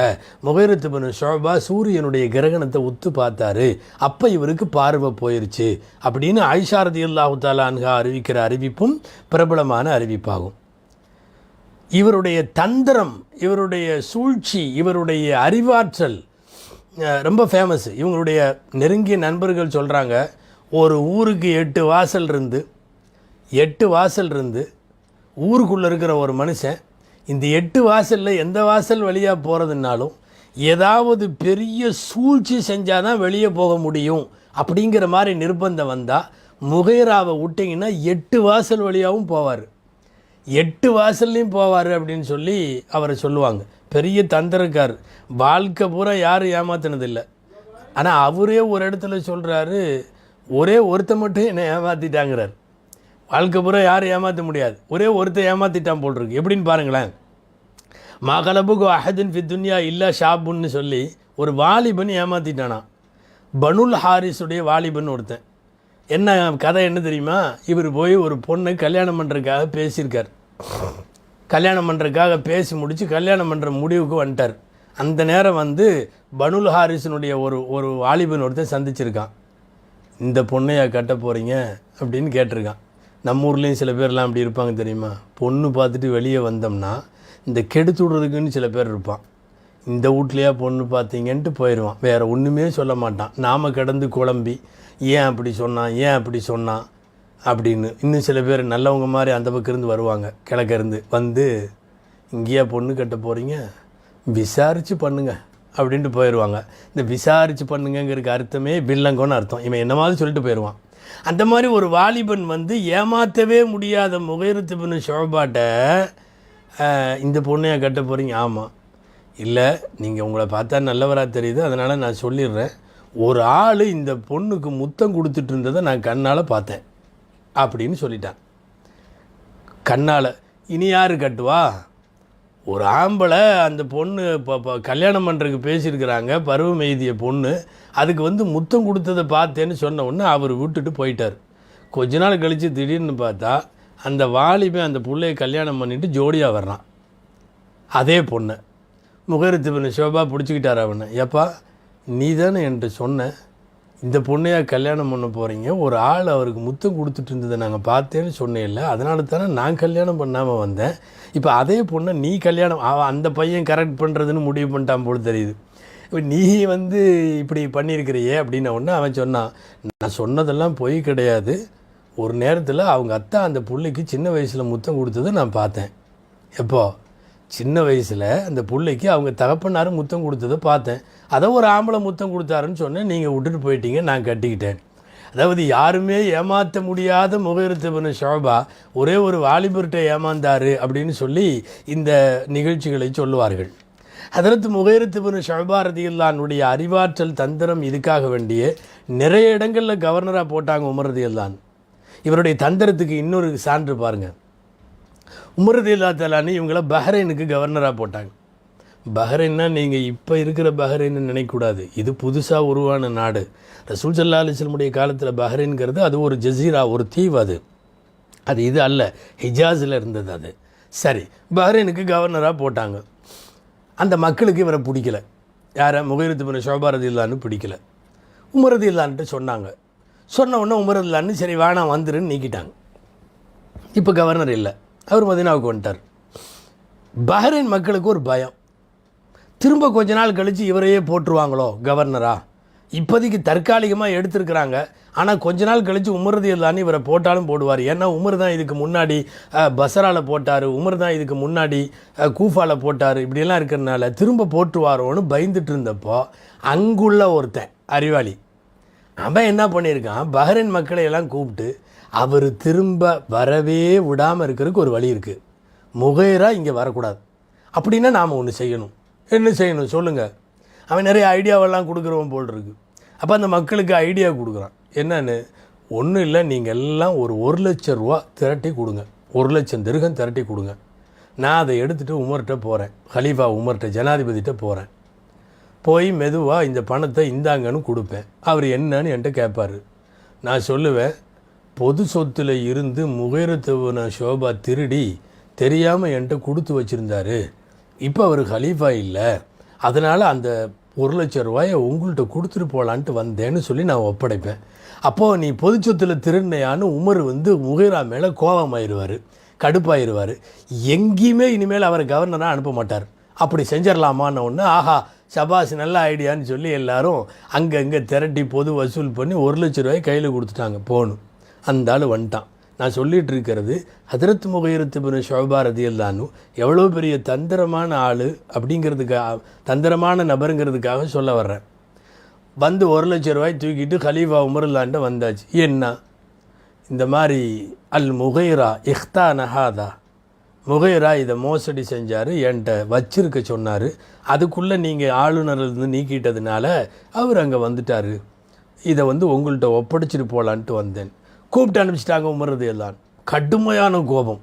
முகைரத் இப்னு ஷுஅபா சூரியனுடைய கிரகணத்தை உத்து பார்த்தாரு. அப்போ இவருக்கு பார்வை போயிருச்சு அப்படின்னு ஆயிஷா ரலியல்லாஹு தஆலா அன்ஹா அறிவிக்கிற அறிவிப்பும் பிரபலமான அறிவிப்பாகும். இவருடைய தந்திரம், இவருடைய சூழ்ச்சி, இவருடைய அறிவாற்றல் ரொம்ப ஃபேமஸ். இவங்களுடைய நெருங்கிய நண்பர்கள் சொல்கிறாங்க, ஒரு ஊருக்கு 8 வாசல் இருந்து ஊருக்குள்ளே இருக்கிற ஒரு மனுஷன் இந்த 8 வாசலில் எந்த வாசல் வழியாக போகிறதுனாலும் ஏதாவது பெரிய சூழ்ச்சி செஞ்சால் தான் வெளியே போக முடியும் அப்படிங்கிற மாதிரி நிர்பந்தம் வந்தால் முகைராவை விட்டிங்கன்னா 8 வாசல் வழியாகவும் போவார், 8 வாசல்லையும் போவார் அப்படின்னு சொல்லி அவரை சொல்லுவாங்க. பெரிய தந்திரக்கார். வாழ்க்கை பூரா யாரும் ஏமாத்தினதில்லை. ஆனால் அவரே ஒரு இடத்துல சொல்கிறாரு, ஒரே ஒருத்த மட்டும் என்னை ஏமாற்றிட்டாங்கிறார். வாழ்க்கை பூரா யாரும் ஏமாற்ற முடியாது, ஒரே ஒருத்தர் ஏமாற்றிட்டான் போல் இருக்கு. எப்படின்னு பாருங்களேன். மகளபுகு அஹதின் ஃபி துன்யா இல்லா ஷாபுன்னு சொல்லி ஒரு வாலிபன் ஏமாற்றிட்டானா. பனுல் ஹாரிஸுடைய வாலிபன் ஒருத்தன். என்ன கதை என்ன தெரியுமா? இவர் போய் ஒரு பொண்ணை கல்யாணம் பண்ணுறதுக்காக பேசியிருக்கார். கல்யாணம் பண்ணுறதுக்காக பேசி முடித்து கல்யாணம் பண்ணுற முடிவுக்கு வந்துட்டார். அந்த நேரம் பனுல் ஹாரிஸினுடைய ஒரு வாலிபன் ஒருத்தன் சந்திச்சிருக்கான். இந்த பொண்ணையா கட்ட போகிறீங்க அப்படின்னு கேட்டிருக்கான். நம்ம ஊர்லேயும் சில பேர்லாம் அப்படி இருப்பாங்க தெரியுமா? பொண்ணு பார்த்துட்டு வெளியே வந்தோம்னா இந்த கெடுத்து விடுறதுக்குன்னு சில பேர் இருப்பான். இந்த வீட்லையா பொண்ணு பார்த்தீங்கன்ட்டு போயிடுவான், வேறு ஒன்றுமே சொல்ல மாட்டான். நாம் கிடந்து குழம்பி ஏன் அப்படி சொன்னான் அப்படின்னு. இன்னும் சில பேர் நல்லவங்க மாதிரி அந்த பக்கம் இருந்து வருவாங்க, கிழக்கிருந்து இங்கேயா பொண்ணு கட்ட போகிறீங்க, விசாரித்து பண்ணுங்க அப்படின்ட்டு போயிடுவாங்க. இந்த விசாரித்து பண்ணுங்கிறதுக்கு அர்த்தமே வில்லங்கன்னு அர்த்தம். இவன் என்ன மாதிரி சொல்லிட்டு போயிடுவான். அந்த மாதிரி ஒரு வாலிபன் ஏமாற்றவே முடியாத முகைரத் இப்னு ஷுஅபாட்ட இந்த பொண்ணையா கட்ட போகிறீங்க? ஆமாம். இல்லை, நீங்கள் உங்களை பார்த்தா நல்லவராக தெரியுது, அதனால் நான் சொல்லிடுறேன். ஒரு ஆள் இந்த பொண்ணுக்கு முத்தம் கொடுத்துட்டு இருந்ததை நான் கண்ணால் பார்த்தேன் அப்படின்னு சொல்லிட்டான். கண்ணால். இனி யார் கட்டுவா? ஒரு ஆம்பளை அந்த பொண்ணு இப்போ கல்யாணம் பண்ணுறதுக்கு பேசியிருக்கிறாங்க, பருவம் எய்திய பொண்ணு. அதுக்கு முத்தம் கொடுத்ததை பார்த்தேன்னு சொன்ன உடனே அவர் விட்டுட்டு போயிட்டார். கொஞ்ச நாள் கழித்து திடீர்னு பார்த்தா அந்த வாலிபன் அந்த பிள்ளையை கல்யாணம் பண்ணிவிட்டு ஜோடியாக வர்றான். அதே பொண்ணை முகைரத் இப்னு ஷுஅபா பிடிச்சிக்கிட்டார் அவனை. எப்பா, நீ தானே என்கிட்ட சொன்ன இந்த பொண்ணையா கல்யாணம் பண்ண போகிறீங்க, ஒரு ஆள் அவருக்கு முத்தம் கொடுத்துட்டு இருந்ததை நாங்கள் பார்த்தேன்னு சொன்னேன் இல்லை, அதனால தானே நான் கல்யாணம் பண்ணாமல் வந்தேன். இப்போ அதே பொண்ணை நீ கல்யாணம் அந்த பையன் கரெக்ட் பண்ணுறதுன்னு முடிவு பண்ணிட்டான் போல் தெரியுது. இப்போ நீ வந்து இப்படி பண்ணியிருக்கிறியே அப்படின்ன உடனே அவன் சொன்னான், நான் சொன்னதெல்லாம் பொய் கிடையாது. ஒரு நேரத்தில் அவங்க அத்தா அந்த பிள்ளைக்கு சின்ன வயசில் முத்தம் கொடுத்ததை நான் பார்த்தேன். எப்போ? சின்ன வயசில் அந்த பிள்ளைக்கு அவங்க தகப்பனார் முத்தம் கொடுத்ததை பார்த்தேன். அதை ஒரு ஆம்பளை முத்தம் கொடுத்தாருன்னு சொன்னேன், நீங்கள் விட்டுட்டு போயிட்டீங்க, நான் கட்டிக்கிட்டேன். அதாவது யாருமே ஏமாற்ற முடியாத முகைரத் இப்னு ஷுஅபா ஒரே ஒரு வாலிபர்கிட்ட ஏமாந்தார் அப்படின்னு சொல்லி இந்த நிகழ்ச்சிகளை சொல்லுவார்கள். ஹதரத் முகைரத் இப்னு ஷுஅபா ரலியல்லாஹு அன்ஹுடைய அறிவாற்றல் தந்திரம் இதுக்காக வேண்டிய நிறைய இடங்களில் கவர்னராக போட்டாங்க உமர் ரலியல்லாஹு அன்ஹு. இவருடைய தந்திரத்துக்கு இன்னொரு சான்று பாருங்கள். உமர் ரலியல்லாஹு தஆலா அன்ஹு இவங்கள பஹ்ரைனுக்கு கவர்னராக போட்டாங்க. பஹ்ரைன்னா நீங்கள் இப்போ இருக்கிற பஹ்ரைன்னு நினைக்கக்கூடாது, இது புதுசாக உருவான நாடு. ரசூல் ஸல்லல்லாஹு அலைஹி வஸல்லம் காலத்தில் பஹ்ரைன்கிறது அது ஒரு ஜசீரா, ஒரு தீவு. அது இது அல்ல, ஹிஜாஸில் இருந்தது அது. சரி, பஹ்ரைனுக்கு கவர்னராக போட்டாங்க. அந்த மக்களுக்கு இவரை பிடிக்கல. யாரை? முகைரத் இப்னு ஷுஅபா ரலியல்லாஹு அன்ஹு பிடிக்கல. உமர் ரலியல்லாஹு அன்ஹு சொன்னாங்க. சொன்ன உடனே உமர் ரலியல்லாஹு அன்ஹு சரி வேணாம் வந்துருன்னு நீக்கிட்டாங்க. இப்போ கவர்னர் இல்லை, அவர் மதீனாவுக்கு வந்துட்டார். பஹ்ரைன் மக்களுக்கு ஒரு பயம், திரும்ப கொஞ்ச நாள் கழித்து இவரையே போட்டுருவாங்களோ கவர்னரா. இப்போதைக்கு தற்காலிகமாக எடுத்துருக்குறாங்க, ஆனால் கொஞ்ச நாள் கழித்து உமர் ரலியல்லாஹு அன்ஹு இவரை போட்டாலும் போடுவார். ஏன்னா உமர் தான் இதுக்கு முன்னாடி பஸ்ராவில் போட்டார், உமர் தான் இதுக்கு முன்னாடி கூஃபாவில் போட்டார், இப்படியெல்லாம் இருக்கிறதுனால திரும்ப போட்டுருவாரோன்னு பயந்துட்டு இருந்தப்போ அங்குள்ள ஒருத்தன் அறிவாளி அவன் என்ன பண்ணியிருக்கான், பஹ்ரைன் மக்களை எல்லாம் கூப்பிட்டு அவர் திரும்ப வரவே விடாமல் இருக்கிறதுக்கு ஒரு வழி இருக்குது. முகைரா இங்கே வரக்கூடாது அப்படின்னா நாம் ஒன்று செய்யணும். என்ன செய்யணும் சொல்லுங்கள். அவன் நிறைய ஐடியாவெல்லாம் கொடுக்குறவன் போல் இருக்கு. அப்போ அந்த மக்களுக்கு ஐடியா கொடுக்குறான். என்னன்னு? ஒன்றும் இல்லை, நீங்கள் எல்லாம் ஒரு 1,00,000 ரூபா திரட்டி கொடுங்க, 1,00,000 திர்ஹம் திரட்டி கொடுங்க. நான் அதை எடுத்துகிட்டு உமர்கிட்ட போகிறேன், ஹலீஃபா உமர்கிட்ட, ஜனாதிபதிகிட்ட போகிறேன். போய் மெதுவாக இந்த பணத்தை இந்தாங்கன்னு கொடுப்பேன். அவர் என்னன்னு என்கிட்ட கேட்பார். நான் சொல்லுவேன், பொது சொத்தில் இருந்து முகைரத் இப்னு ஷுஅபா திருடி தெரியாமல் என்கிட்ட கொடுத்து வச்சுருந்தாரு. இப்போ அவர் ஹலீஃபா இல்லை, அதனால் அந்த 1,00,000 ரூபாயை உங்கள்கிட்ட கொடுத்துட்டு போகலான்ட்டு வந்தேன்னு சொல்லி நான் ஒப்படைப்பேன். அப்போது நீ பொது சொத்தில் திருடினையான்னு உமர் வந்து முகைரா மேலே கோபமாயிருவார், கடுப்பாயிருவார். எங்கேயுமே இனிமேல் அவரை கவர்னராக அனுப்ப மாட்டார். அப்படி செஞ்சிடலாமான்னு ஒன்று, ஆஹா சபாஸ் நல்ல ஐடியான்னு சொல்லி எல்லாரும் அங்கங்கே திரட்டி பொது வசூல் பண்ணி 1,00,000 ரூபாய் கையில் கொடுத்துட்டாங்க. போகணும். அந்த ஆள் வந்துட்டான். நான் சொல்லிகிட்டு இருக்கிறது ஹதரத் முகைரத் இப்னு ஷுஅபா ரலியல்லாஹு அன்ஹு எவ்வளோ பெரிய தந்திரமான ஆள் அப்படிங்கிறதுக்காக, தந்திரமான நபருங்கிறதுக்காக சொல்ல வர்றேன். வந்து 1,00,000 ரூபாய் தூக்கிட்டு ஹலீஃபா உமர் ரலியல்லாஹு வந்தாச்சு. என்ன இந்த மாதிரி அல் முகைரா இஹ்தான ஹாதா, முகைரா இதை மோசடி செஞ்சார், என்கிட்ட வச்சிருக்க சொன்னார், அதுக்குள்ளே நீங்கள் ஆளுநர்லேருந்து நீக்கிட்டதுனால அவர் அங்கே வந்துட்டார், இதை வந்து உங்கள்கிட்ட ஒப்படைச்சிட்டு போகலான்ட்டு வந்தேன். கூப்பிட்டு அனுப்பிச்சிட்டாங்க உமர் ரலியல்லாஹு அன்ஹு. கடுமையான கோபம்.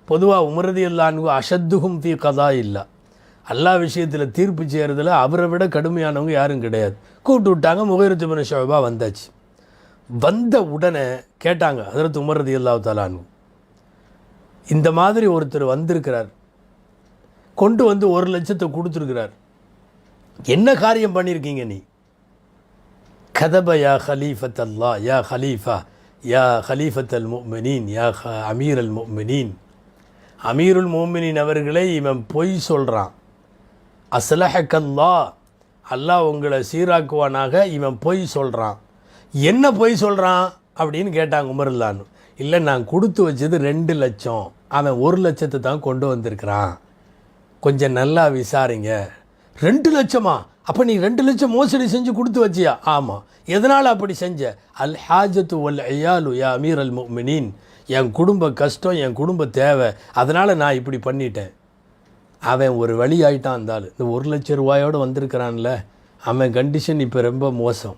பொதுவாக உமர் ரலியல்லாஹு அன்ஹு அஷத்துஹும் ஃபீ கதா இல்லா, அல்லாஹ் விஷயத்தில் தீர்ப்பு செய்கிறதுல அவரை விட கடுமையானவங்க யாரும் கிடையாது. கூப்பிட்டு விட்டாங்க. முகைரத் இப்னு ஷுஅபா வந்தாச்சு. வந்த உடனே கேட்டாங்க ஹதரத் உமர் ரலியல்லாஹு தஆலா அன்ஹு, இந்த மாதிரி ஒருத்தர் வந்திருக்கிறார், கொண்டு வந்து 1,00,000 கொடுத்துருக்கிறார், என்ன காரியம் பண்ணியிருக்கீங்க நீ? கதப யா ஹலீஃபத் அல்லா, யா ஹலீஃபா, யா ஹலீஃபத் அல் முஃமினீன், யா அமீர் அல் முஃமினீன், அமீருல் முஃமினீன் அவர்களை இவன் பொய் சொல்கிறான். அஸ்லஹக்கல்லா, அல்லாஹ் உங்களை சீராக்குவானாக, இவன் பொய் சொல்கிறான். என்ன பொய் சொல்கிறான் அப்படின்னு கேட்டாங்க உமர் ரலியல்லாஹு அன்ஹு. இல்லை, நான் கொடுத்து வச்சது 2,00,000, அவன் 1,00,000 தான் கொண்டு வந்திருக்கிறான், கொஞ்சம் நல்லா விசாரிங்க. 2,00,000? அப்போ நீ 2,00,000 மோசடி செஞ்சு கொடுத்து வச்சியா? ஆமாம். எதனால் அப்படி செஞ்ச? அல் ஹாஜத்து வல் ஐயாலு யா அமீர் அல் முஃமினீன், என் குடும்ப கஷ்டம், என் குடும்ப தேவை, அதனால் நான் இப்படி பண்ணிட்டேன். அவன் ஒரு வழி ஆகிட்டான். இருந்தாலும் இந்த 1,00,000 ரூபாயோடு வந்திருக்கிறான்ல, அவன் கண்டிஷன் இப்போ ரொம்ப மோசம்.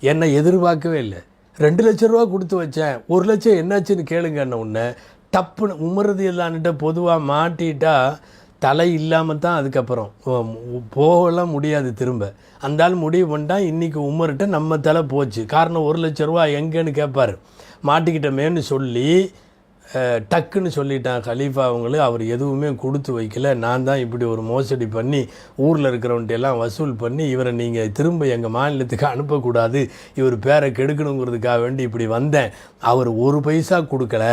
என்னை எதிர்பார்க்கவே இல்லை, 2,00,000 ரூபா கொடுத்து வச்சேன், 1,00,000 என்னாச்சுன்னு கேளுங்கன்ன உடனே டப்புன்னு உமர் ரலியல்லாஹு அன்ஹு பொதுவாக மாட்டிட்டா தலை இல்லாமல் தான் அதுக்கப்புறம் போகலாம் முடியாது திரும்ப. அந்த ஆள் முடிவு பண்ணிட்டான், இன்றைக்கி உமர்கிட்ட நம்ம தலை போச்சு. காரணம் 1,00,000 ரூபா எங்கேன்னு கேட்பார். மாட்டிக்கிட்டமேன்னு சொல்லி டக்குன்னு சொல்லிட்டான் கலீஃபா அவங்களு. அவர் எதுவுமே கொடுத்து வைக்கல, நான் தான் இப்படி ஒரு மோசடி பண்ணி ஊரில் இருக்கிறவன்ட்டெல்லாம் வசூல் பண்ணி இவரை நீங்கள் திரும்ப எங்கள் மாநிலத்துக்கு அனுப்பக்கூடாது, இவர் பேரை கெடுக்கணுங்கிறதுக்காக வேண்டி இப்படி வந்தேன், அவர் ஒரு பைசா கொடுக்கல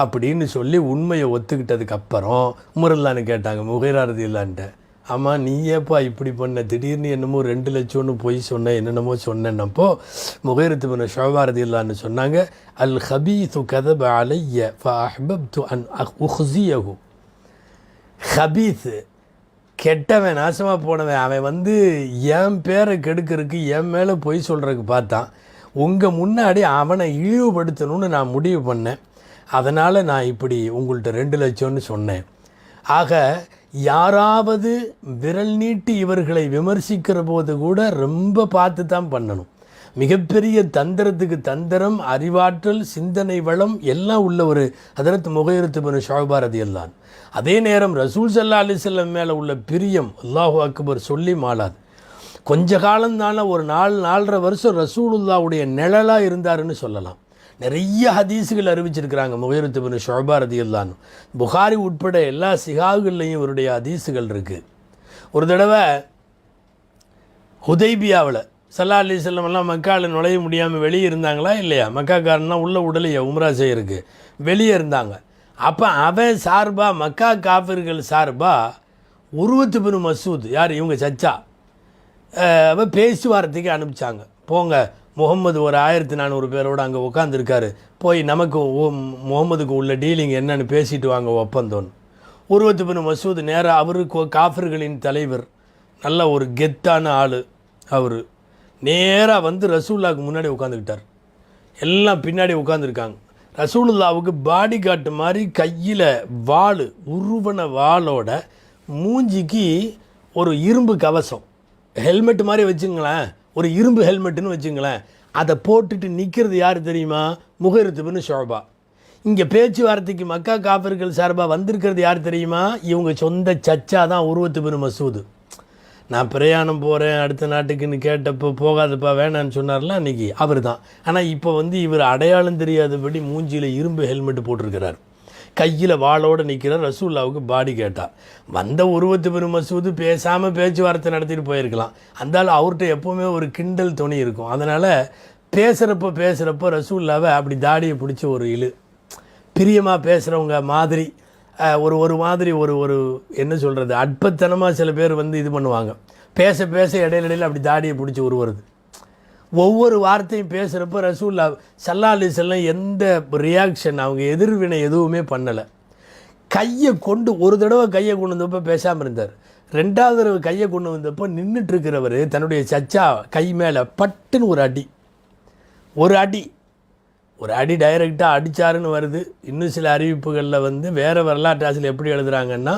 அப்படின்னு சொல்லி உண்மையை ஒத்துக்கிட்டதுக்கப்புறம் உமரல்லான்னு கேட்டாங்க முகைரா ரலியல்லாஹு. ஆமாம், நீ ஏப்பா இப்படி பண்ண, திடீர்னு என்னமோ 2 லட்சம்னு போய் சொன்ன, என்னென்னமோ சொன்னேன்னப்போ முகைரத்து பின் ஷுஅபா ரலியல்லாஹு சொன்னாங்க, அல் ஹபீது கதப அலைய ஃபஅஹ்பப்து அன் உஹ்ஸியஹு. ஹபீத் கெட்டவன், நாசமாக போனவன், அவன் வந்து என் பேரை கெடுக்கிறதுக்கு என் மேலே பொய் சொல்கிறதுக்கு பார்த்தான். உங்கள் முன்னாடி அவனை இழிவுபடுத்தணும்னு நான் முடிவு பண்ணேன். அதனால் நான் இப்படி உங்கள்கிட்ட 2 லட்சம்னு சொன்னேன். ஆக யாராவது விரல் நீட்டி இவர்களை விமர்சிக்கிற போது கூட ரொம்ப பார்த்து தான் பண்ணணும். மிகப்பெரிய தந்திரத்துக்கு தந்திரம், அறிவாற்றல், சிந்தனை வளம் எல்லாம் உள்ள ஒரு ஹதரத் முகைரத்து பின் ஷுஅபா ரலியல்லாஹு. அதே நேரம் ரசூல் ஸல்லல்லாஹு அலைஹி வஸல்லம் மேலே உள்ள பிரியம் அல்லாஹு அக்பர் சொல்லி மாளாது. கொஞ்ச காலம்தான, ஒரு 4-4.5 வருஷம் ரசூலுல்லாவுடைய நிழலாக இருந்தாருன்னு சொல்லலாம். நிறைய ஹதீஸுகள் அறிவிச்சிருக்கிறாங்க முகைரத்து பின் ஷுஅபா ரலியல்லாஹு. புகாரி உட்பட எல்லா சிகாகுகள்லையும் இவருடைய ஹதீஸுகள் இருக்குது. ஒரு தடவை ஹுதைபியாவில் ஸல்லல்லாஹு அலைஹி வஸல்லம் எல்லாம் மக்காவில் நுழைய முடியாமல் வெளியே இருந்தாங்களா இல்லையா? மக்காக்காரன்லாம் உள்ள உடலையே உம்ரா செய்யறதுக்கு வெளியே இருந்தாங்க. அப்போ அவன் சார்பாக, மக்கா காஃபிர்கள் சார்பாக உருவத்து பின் மசூத், யார் இவங்க சச்சா, அவன் பேச்சுவார்த்தைக்கு அனுப்பிச்சாங்க. போங்க, முகம்மது ஒரு 1400 பேரோடு அங்கே உட்காந்துருக்காரு, போய் நமக்கு முகம்மதுக்கு உள்ள டீலிங் என்னன்னு பேசிட்டு வாங்க ஒப்பந்தோன்னு. உருவத்து பின் மசூத் நேராக, அவருக்கு காஃபிர்களின் தலைவர், நல்ல ஒரு கெத்தான ஆள், அவர் நேராக வந்து ரசூலுல்லாவுக்கு முன்னாடி உட்காந்துக்கிட்டார். எல்லாம் பின்னாடி உட்காந்துருக்காங்க. ரசூலுல்லாவுக்கு பாடி கார்டு மாதிரி கையில் வாள், உருவன வாளோட, மூஞ்சிக்கு ஒரு இரும்பு கவசம், ஹெல்மெட் மாதிரி வச்சுங்களேன், ஒரு இரும்பு ஹெல்மெட்டுன்னு வச்சுங்களேன், அதை போட்டுட்டு நிற்கிறது யார் தெரியுமா? முகைரத்து பின் ஷுஅபா. இங்கே பேச்சுவார்த்தைக்கு மக்கா காஃபிர்கள் சார்பாக வந்திருக்கிறது யார் தெரியுமா? இவங்க சொந்த சச்சா தான் உருவத்து பின் மசூது. நான் பிரயாணம் போகிறேன் அடுத்த நாட்டுக்குன்னு கேட்டப்போ போகாதப்பா வேணான்னு சொன்னார்லாம் அன்றைக்கி அவர் தான். ஆனால் இப்போ வந்து இவர் அடையாளம் தெரியாதபடி மூஞ்சியில் இரும்பு ஹெல்மெட் போட்டிருக்கிறார், கையில் வாளோடு நிற்கிறார். ரசூலுல்லாவுக்கு பாடி கேட்டால் வந்த உருவத்து பின் மசூது பேசாமல் பேச்சுவார்த்தை நடத்திட்டு போயிருக்கலாம். அந்தாலும் அவர்கிட்ட எப்போவுமே ஒரு கிண்டல் துணி இருக்கும். அதனால் பேசுகிறப்போ ரசூலுல்லாவை அப்படி தாடியை பிடிச்சி ஒரு பிரியமாக பேசுகிறவங்க மாதிரி ஒரு மாதிரி ஒரு என்ன சொல்கிறது, அற்பத்தனமாக சில பேர் வந்து இது பண்ணுவாங்க. பேச இடையில அப்படி தாடியை பிடிச்சி உருவுறது. ஒவ்வொரு வார்த்தையும் பேசுகிறப்போ ரசூலுல்லாஹ் ஸல்லல்லாஹு அலைஹி வஸல்லம் எந்த ரியாக்ஷன், அவங்க எதிர்வினை எதுவுமே பண்ணலை. கையை கொண்டு ஒரு தடவை கையை கொண்டு வந்தப்போ பேசாமல் இருந்தார். 2வது தடவை கையை கொண்டு வந்தப்போ நின்றுட்டுருக்கிறவர் தன்னுடைய சச்சா கை மேலே பட்டுன்னு ஒரு அடி டைரெக்டாக அடித்தாருன்னு வருது. இன்னும் சில அறிவிப்புகளில் வந்து வேறு வரலாற்று ஆசிரியர் எப்படி எழுதுகிறாங்கன்னா,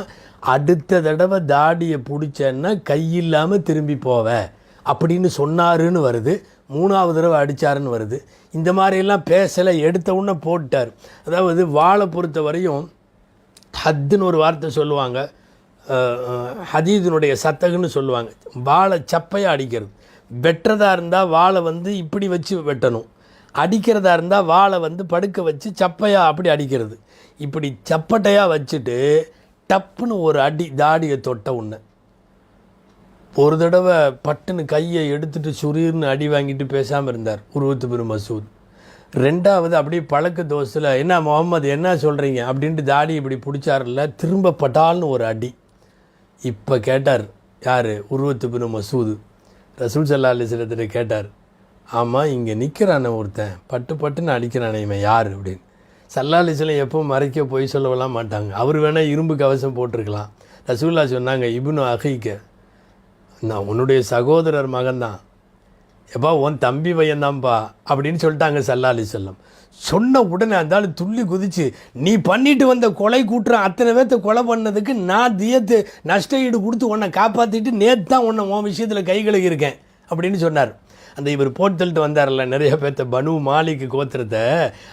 அடுத்த தடவை தாடியை பிடிச்சேன்னா கையில்லாமல் திரும்பி போவேன் அப்படின்னு சொன்னாருன்னு வருது. 3வது தடவை அடித்தாருன்னு வருது. இந்த மாதிரியெல்லாம் பேசலை, எடுத்த உடனே போட்டார். அதாவது வாழை பொறுத்த வரையும் ஹத்துன்னு ஒரு வார்த்தை சொல்லுவாங்க, ஹதீதினுடைய சத்தகுன்னு சொல்லுவாங்க. வாழை சப்பையாக அடிக்கிறது. வெட்டுறதா இருந்தால் வாழை வந்து இப்படி வச்சு வெட்டணும், அடிக்கிறதா இருந்தால் வாழை வந்து படுக்க வச்சு சப்பையாக அப்படி அடிக்கிறது. இப்படி சப்பட்டையாக வச்சுட்டு டப்புன்னு ஒரு அடி தாடியை தொட்ட உடனே ஒரு தடவை பட்டுன்னு கையை எடுத்துகிட்டு சுரீர்னு அடி வாங்கிட்டு பேசாமல் இருந்தார் உருவத்து பின் மசூத். 2வது அப்படியே பழக்க தோசில், என்ன முகம்மது என்ன சொல்கிறீங்க அப்படின்ட்டு தாடி இப்படி பிடிச்சார்ல, திரும்ப பட்டால்னு ஒரு அடி. இப்போ கேட்டார் யார்? உருவத்து பின் மசூது. ரசூல் ஸல்லல்லாஹு அலைஹி வஸல்லம் கேட்டார், ஆமாம் இங்கே நிற்கிறானே ஒருத்தன் பட்டுன்னு அடிக்கிறானே, இவன் யார் அப்படின்னு. ஸல்லல்லாஹு அலைஹி வஸல்லம் எப்பவும் மறைக்க போய் சொல்லலாம் மாட்டாங்க. அவர் வேணால் இரும்பு கவசம் போட்டிருக்கலாம். ரசூலுல்லாஹ் சொன்னாங்க, இப்னு அகீக, நான் உன்னுடைய சகோதரர் மகன்தான், எப்பா உன் தம்பி பையன்தான்ப்பா அப்படின்னு சொல்லிட்டாங்க ஸல்லல்லாஹு அலைஹி வஸல்லம். சொன்ன உடனே அந்த துள்ளி குதிச்சு, நீ பண்ணிட்டு வந்த கொலை கூட்டுறான், அத்தனை பேர்த்த கொலை பண்ணதுக்கு நான் தியத்து நஷ்ட ஈடு கொடுத்து உன்னை காப்பாற்றிட்டு நேற்று தான் உன் விஷயத்தில் கை கழுகியிருக்கேன் அப்படின்னு சொன்னார். அந்த இவர் போட்டுட்டு வந்தார்ல நிறைய பேர்த்த பனு மாலிக்கு கோத்திரத்தை,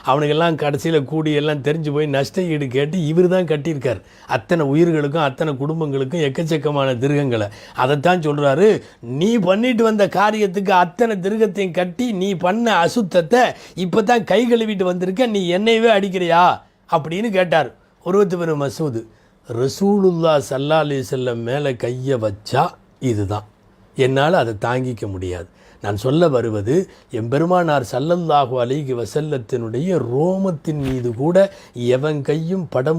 அவனுக்கெல்லாம் கடைசியில் கூடி எல்லாம் தெரிஞ்சு போய் நஷ்ட ஈடு கேட்டு இவர் தான் கட்டியிருக்கார். அத்தனை உயிர்களுக்கும் அத்தனை குடும்பங்களுக்கும் எக்கச்சக்கமான திருகங்களை. அதைத்தான் சொல்கிறாரு, நீ பண்ணிட்டு வந்த காரியத்துக்கு அத்தனை திருகத்தையும் கட்டி நீ பண்ண அசுத்தத்தை இப்போ தான் கை கழுவிட்டு வந்திருக்க, நீ என்னையவே அடிக்கிறியா அப்படின்னு கேட்டார். உர்வத்து பின் மசூது, ரசூலுல்லாஹ் ஸல்லல்லாஹு அலைஹி வஸல்லம் மேலே கையை வச்சா இதுதான், என்னால் அதை தாங்கிக்க முடியாது. நான் சொல்ல வருவது, எம்பெருமானார் ஸல்லல்லாஹு அலைஹி வஸல்லத்தினுடைய ரோமத்தின் மீது கூட எவன் கையும் பட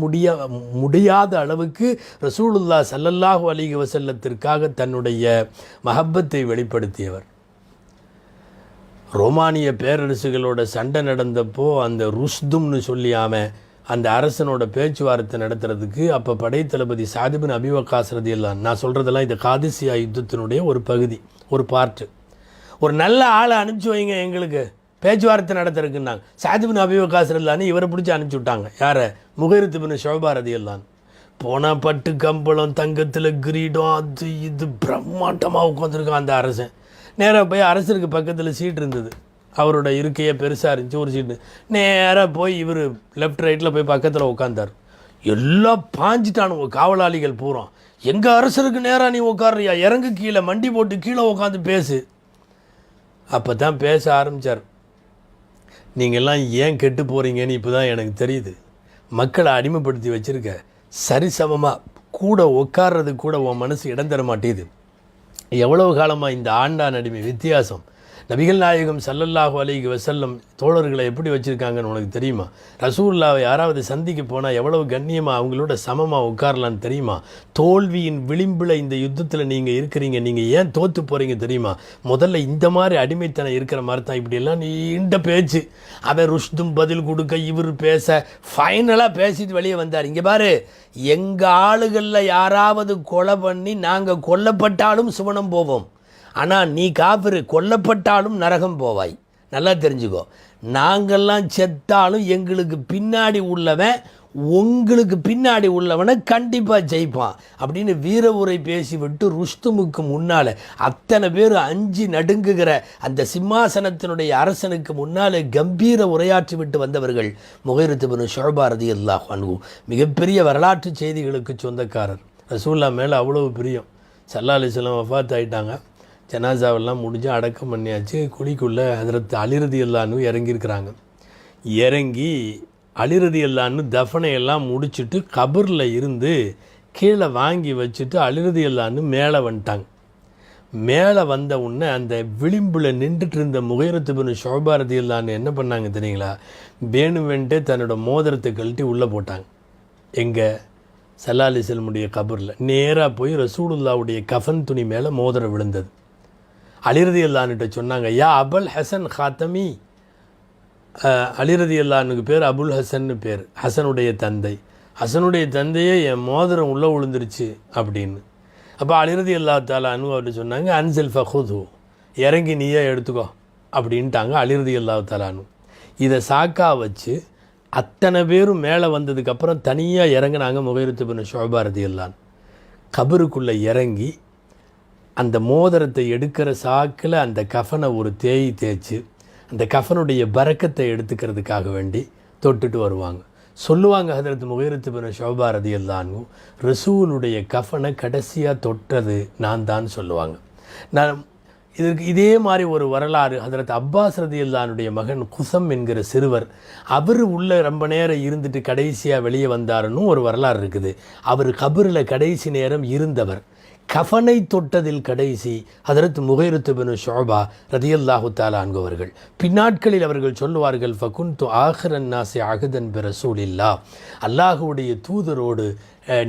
முடியாத அளவுக்கு ரசூலுல்லாஹ் ஸல்லல்லாஹு அலைஹி வஸல்லத்திற்காக தன்னுடைய மஹப்பத்தை வெளிப்படுத்தியவர். ரோமானிய பேரரசுகளோட சண்டை நடந்தப்போ அந்த ருஸ்தும்னு சொல்லியாம அந்த அரசனோட பேச்சுவார்த்தை நடத்துறதுக்கு அப்போ படைத்தளபதி சாத் பின் அபி வக்காஸ் ரலியல்லாஹு அன்ஹு, நான் சொல்கிறதெல்லாம் இது காதிசியா யுத்தத்தினுடைய ஒரு பகுதி, ஒரு பார்ட்டு. ஒரு நல்ல ஆளை அனுப்பிச்சி வைங்க எங்களுக்கு பேச்சுவார்த்தை நடத்துறதுக்குன்னாங்க. சாத் பின் அபி வக்காஸ் ரலியல்லாஹு அன்ஹு இவரை பிடிச்சி அனுப்பிச்சி விட்டாங்க. யாரை? முகைரித் பின் ஷுஅபா ரலியல்லாஹு அன்ஹு. போனால் பட்டு கம்பளம், தங்கத்தில் கிரீடம், அது இது பிரம்மாண்டமாக உட்காந்துருக்கான் அந்த அரசன். நேராக போய் அரசருக்கு பக்கத்தில் சீட் இருந்தது, அவரோட இருக்கையே பெருசாக இருந்துச்சு, ஒரு சீட்டு. நேராக போய் இவர் லெஃப்ட் ரைட்டில் போய் பக்கத்தில் உட்காந்தார். எல்லாம் பாஞ்சிட்டானுங்க காவலாளிகள் பூரா. எங்கள் அரசருக்கு நேராக நீ உட்காரியா, இறங்கு கீழே, மண்டி போட்டு கீழே உட்காந்து பேசு. அப்போ தான் பேச ஆரம்பித்தார். நீங்கள்லாம் ஏன் கெட்டு போகிறீங்கன்னு இப்போ தான் எனக்கு தெரியுது. மக்களை அடிமைப்படுத்தி வச்சுருக்க, சரிசமமாக கூட உட்கார்றது கூட உன் மனசு இடம் தர மாட்டேது. எவ்வளவு காலமாக இந்த ஆண்டான் அடிமை வித்தியாசம். நபிகள் நாயகம் ஸல்லல்லாஹு அலைஹி வஸல்லம் தோழர்களை எப்படி வச்சுருக்காங்கன்னு உனக்கு தெரியுமா? ரசூலுல்லாவை யாராவது சந்திக்க போனால் எவ்வளவு கண்ணியமாக அவங்களோட சமமாக உட்காரலான்னு தெரியுமா? தோல்வியின் விளிம்பில் இந்த யுத்தத்தில் நீங்கள் இருக்கிறீங்க, நீங்கள் ஏன் தோற்று போகிறீங்க தெரியுமா? முதல்ல இந்த மாதிரி அடிமைத்தனம் இருக்கிற மாதிரி தான் இப்படியெல்லாம் நீண்ட பேச்சு. அவன் ருஷ்தும் பதில் கொடுக்க, இவர் பேச, ஃபைனலாக பேசிட்டு வெளியே வந்தார். இங்கே பாரு, எங்கள் ஆளுகளில் யாராவது கொலை பண்ணி நாங்கள் கொல்லப்பட்டாலும் சுவனம் போவோம், ஆனால் நீ காஃபிரு, கொல்லப்பட்டாலும் நரகம் போவாய். நல்லா தெரிஞ்சுக்கோ. நாங்கள்லாம் செத்தாலும் எங்களுக்கு பின்னாடி உள்ளவன் உங்களுக்கு பின்னாடி உள்ளவனை கண்டிப்பாக ஜெயிப்பான் அப்படின்னு வீர உரை பேசிவிட்டு ருஸ்துமுக்கு முன்னால் அத்தனை பேர் அஞ்சு நடுங்குகிற அந்த சிம்மாசனத்தினுடைய அரசனுக்கு முன்னால் கம்பீர உரையாற்றி விட்டு வந்தவர்கள் முகைரித் பின் ஷுஅபா ரலியல்லாஹு அன்ஹு. மிகப்பெரிய வரலாற்று செய்திகளுக்கு சொந்தக்காரர். ரசூலுல்லாஹ் மேலே அவ்வளவு பிரியம். ஸல்லல்லாஹு அலைஹி வஸல்லம் வஃபாத் ஆகிட்டாங்க. ஜனாசாவெல்லாம் முடிஞ்சு அடக்கம் பண்ணியாச்சு. குழிக்குள்ளே ஹஜ்ரத் அலி ரலியல்லாஹு அன்ஹு இறங்கியிருக்கிறாங்க. இறங்கி அலி ரலியல்லாஹு அன்ஹு தஃபனையெல்லாம் முடிச்சுட்டு கபரில் இருந்து கீழே வாங்கி வச்சுட்டு அலி ரலியல்லாஹு அன்ஹு மேலே வந்துட்டாங்க. மேலே வந்த உடனே அந்த விளிம்பில் நின்றுட்டு இருந்த முகைரித் பின் ஷுஅபா ரலியல்லாஹு அன்ஹு என்ன பண்ணாங்க தெரியுங்களா? வேணுமென்ட்டே தன்னோட மோதிரத்தை கழட்டி உள்ளே போட்டாங்க. எங்கே? ஸல்லல்லாஹு அலைஹி வஸல்லம் கபரில். நேராக போய் ரசூலுல்லாவுடைய கஃன் துணி மேலே மோதிரம் விழுந்தது. அலி ரலியல்லாஹு அன்ஹு சொன்னாங்க, யா அபுல் ஹசன் ஹாத்தமி. அலி ரலியல்லாஹு அன்ஹுக்கு பேர் அபுல் ஹசன்னு பேர், ஹசனுடைய தந்தை. ஹசனுடைய தந்தையே என் மோதிரம் உள்ளே விழுந்துருச்சு அப்படின்னு. அப்போ அலி ரலியல்லாஹு தஆலா அன்ஹு அவர்கிட்ட சொன்னாங்க, அன்சில் ஃபஹுது, இறங்கி நீயே எடுத்துக்கோ அப்படின்ட்டாங்க அலி ரலியல்லாஹு தஆலா அன்ஹு. இதை சாக்கா வச்சு அத்தனை பேரும் மேலே வந்ததுக்கப்புறம் தனியாக இறங்கினாங்க முகைரித் பின் ஷுஅபா ரலியல்லாஹு அன்ஹு. கபருக்குள்ளே இறங்கி அந்த மோதிரத்தை எடுக்கிற சாக்கில் அந்த கஃனை ஒரு தேய்ச்சி அந்த கஃனுடைய பரக்கத்தை எடுத்துக்கிறதுக்காக வேண்டி தொட்டுட்டு வருவாங்க. சொல்லுவாங்க, ஹஜ்ரத் முகைரித் பின் ஷுஅபா ரலியல்லாஹு அன்ஹு ரசூலுடைய கஃனை கடைசியாக தொட்டது நான் தான் சொல்லுவாங்க. நான் இதே மாதிரி ஒரு வரலாறு ஹஜ்ரத் அப்பாஸ் ரலியல்லாஹு அன்ஹுடைய மகன் குசம் என்கிற சிறுவர், அவர் உள்ள ரொம்ப நேரம் இருந்துட்டு கடைசியாக வெளியே வந்தாருன்னு ஒரு வரலாறு இருக்குது. அவர் கபரில் கடைசி நேரம் இருந்தவர். கஃனை தொட்டதில் கடைசி ஹஜ்ரத் முகைரித் பின் ஷுஅபா ரலியல்லாஹு தஆலா அன்ஹு அவர்கள். பின்னாட்களில் அவர்கள் சொல்லுவார்கள், ஃபகுன்து ஆகிரன் நாஸி அஹ்தன் பி ரசூலில்லாஹ், அல்லாஹ்வுடைய தூதரோடு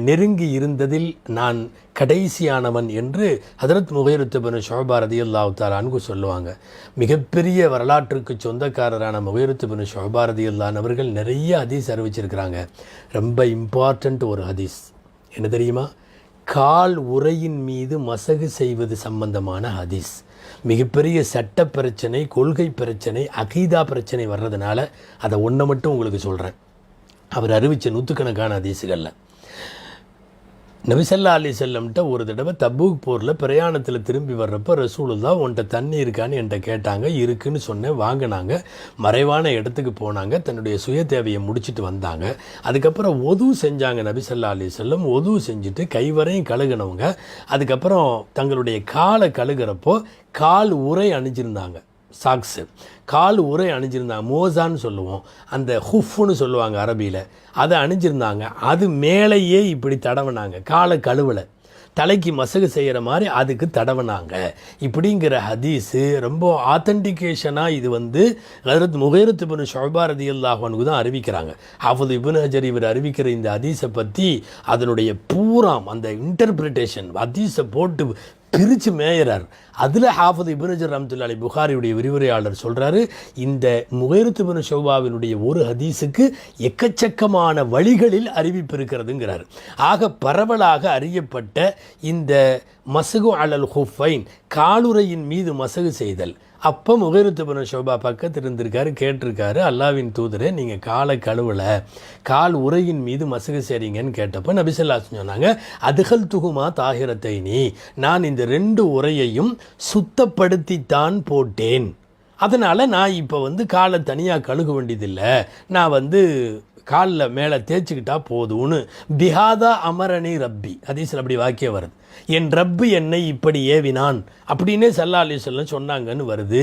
நெருங்கி இருந்ததில் நான் கடைசியானவன் என்று ஹஜ்ரத் முகைரித் பின் ஷுஅபா ரலியல்லாஹு தஆலா அன்ஹு சொல்லுவாங்க. மிகப்பெரிய வரலாற்றுக்கு சொந்தக்காரரான முகைரித் பின் ஷுஅபா ரலியல்லாஹு அன்ஹு அவர்கள் நிறைய ஹதீஸ் அறிவிச்சிருக்கிறாங்க. ரொம்ப இம்பார்ட்டண்ட் ஒரு ஹதீஸ் என்ன தெரியுமா? கால் உரையின் மீது மசகு செய்வது சம்பந்தமான ஹதீஸ். மிகப்பெரிய சட்ட பிரச்சனை, கொள்கை பிரச்சனை, அகீதா பிரச்சனை வர்றதுனால அதை ஒன்றை மட்டும் உங்களுக்கு சொல்கிறேன். அவர் அறிவித்த நூற்றுக்கணக்கான ஹதீஸுகளில் நபி ஸல்லல்லாஹு அலைஹி வஸல்லம்ட்ட ஒரு தடவை தபூக் போரில் பிரயாணத்தில் திரும்பி வர்றப்போ ரசூலுல்லாஹ் உன்ட்ட தண்ணி இருக்கான்னு என்கிட்ட கேட்டாங்க. இருக்குன்னு சொன்னேன். வாங்கினாங்க. மறைவான இடத்துக்கு போனாங்க. தன்னுடைய சுய தேவையை முடிச்சுட்டு வந்தாங்க. அதுக்கப்புறம் ஒது செஞ்சாங்க நபி ஸல்லல்லாஹு அலைஹி வஸல்லம். ஒது செஞ்சுட்டு கைவரையும் கழுகுனவங்க. அதுக்கப்புறம் தங்களுடைய காலை கழுகிறப்போ கால் உரை அணிஞ்சிருந்தாங்க. சாக்ஸு, கால் உரை அணிஞ்சிருந்தாங்க, மோசான்னு சொல்லுவோம், அந்த ஹுஃப்னு சொல்லுவாங்க அரபியில், அதை அணிஞ்சிருந்தாங்க. அது மேலேயே இப்படி தடவினாங்க, காலை கழுவலை, தலைக்கு மசகு செய்கிற மாதிரி அதுக்கு தடவினாங்க. இப்படிங்கிற ஹதீஸு ரொம்ப ஆத்தன்டிகேஷனாக இது வந்து ஹஜ்ரத் முகைரத் இப்னு ஷுஅபா ரலியல்லாஹு அன்ஹு தான் அறிவிக்கிறாங்க. ஹாஃபிஸ் இப்னு ஹஜர் இவர் அறிவிக்கிற இந்த ஹதீஸை பற்றி அதனுடைய பூராம் அந்த இன்டர்பிரிட்டேஷன் ஹதீஸை போட்டு பிரித்து மேயறார். அதில் ஹாஃபிஸ் இப்னு ஹஜர் ரஹ்மத்துல்லாஹி அலைஹி புகாரியுடைய விரிவுரையாளர் சொல்கிறாரு, இந்த முகைரத் இப்னு ஷுஅபாவினுடைய ஒரு ஹதீஸுக்கு எக்கச்சக்கமான வழிகளில் அறிவிப்பு இருக்கிறதுங்கிறார். ஆக பரவலாக அறியப்பட்ட இந்த மசகு அலல் ஹுஃபைன், காலுறையின் மீது மசகு செய்தல். அப்போ முகைரத் இப்னு ஷுஅபா பக்கத்தில் இருந்திருக்காரு, கேட்டிருக்காரு, அல்லாவின் தூதரே நீங்கள் காலை கழுவலை, கால் உரையின் மீது மசகு செய்றீங்கன்னு கேட்டப்போ நபி ஸல்லல்லாஹு அலைஹி வஸல்லம் சொன்னாங்க, அதுகல் துகுமா தாஹிரத்தைனி, நான் இந்த 2 உரையையும் சுத்தப்படுத்தித்தான் போட்டேன், அதனால் நான் இப்போ வந்து காலை தனியாக கழுக வேண்டியதில்லை, நான் வந்து காலில் மேலே தேய்ச்சிக்கிட்டா போதும்னு பிஹாதா அமரணி ரப்பி ஹதீஸில் அப்படி வாக்கியம் வருது. என் ரப்பு என்னை இப்படி ஏவினான் அப்படின்னே ஸல்லல்லாஹு அலைஹி வஸல்லம் சொன்னாங்கன்னு வருது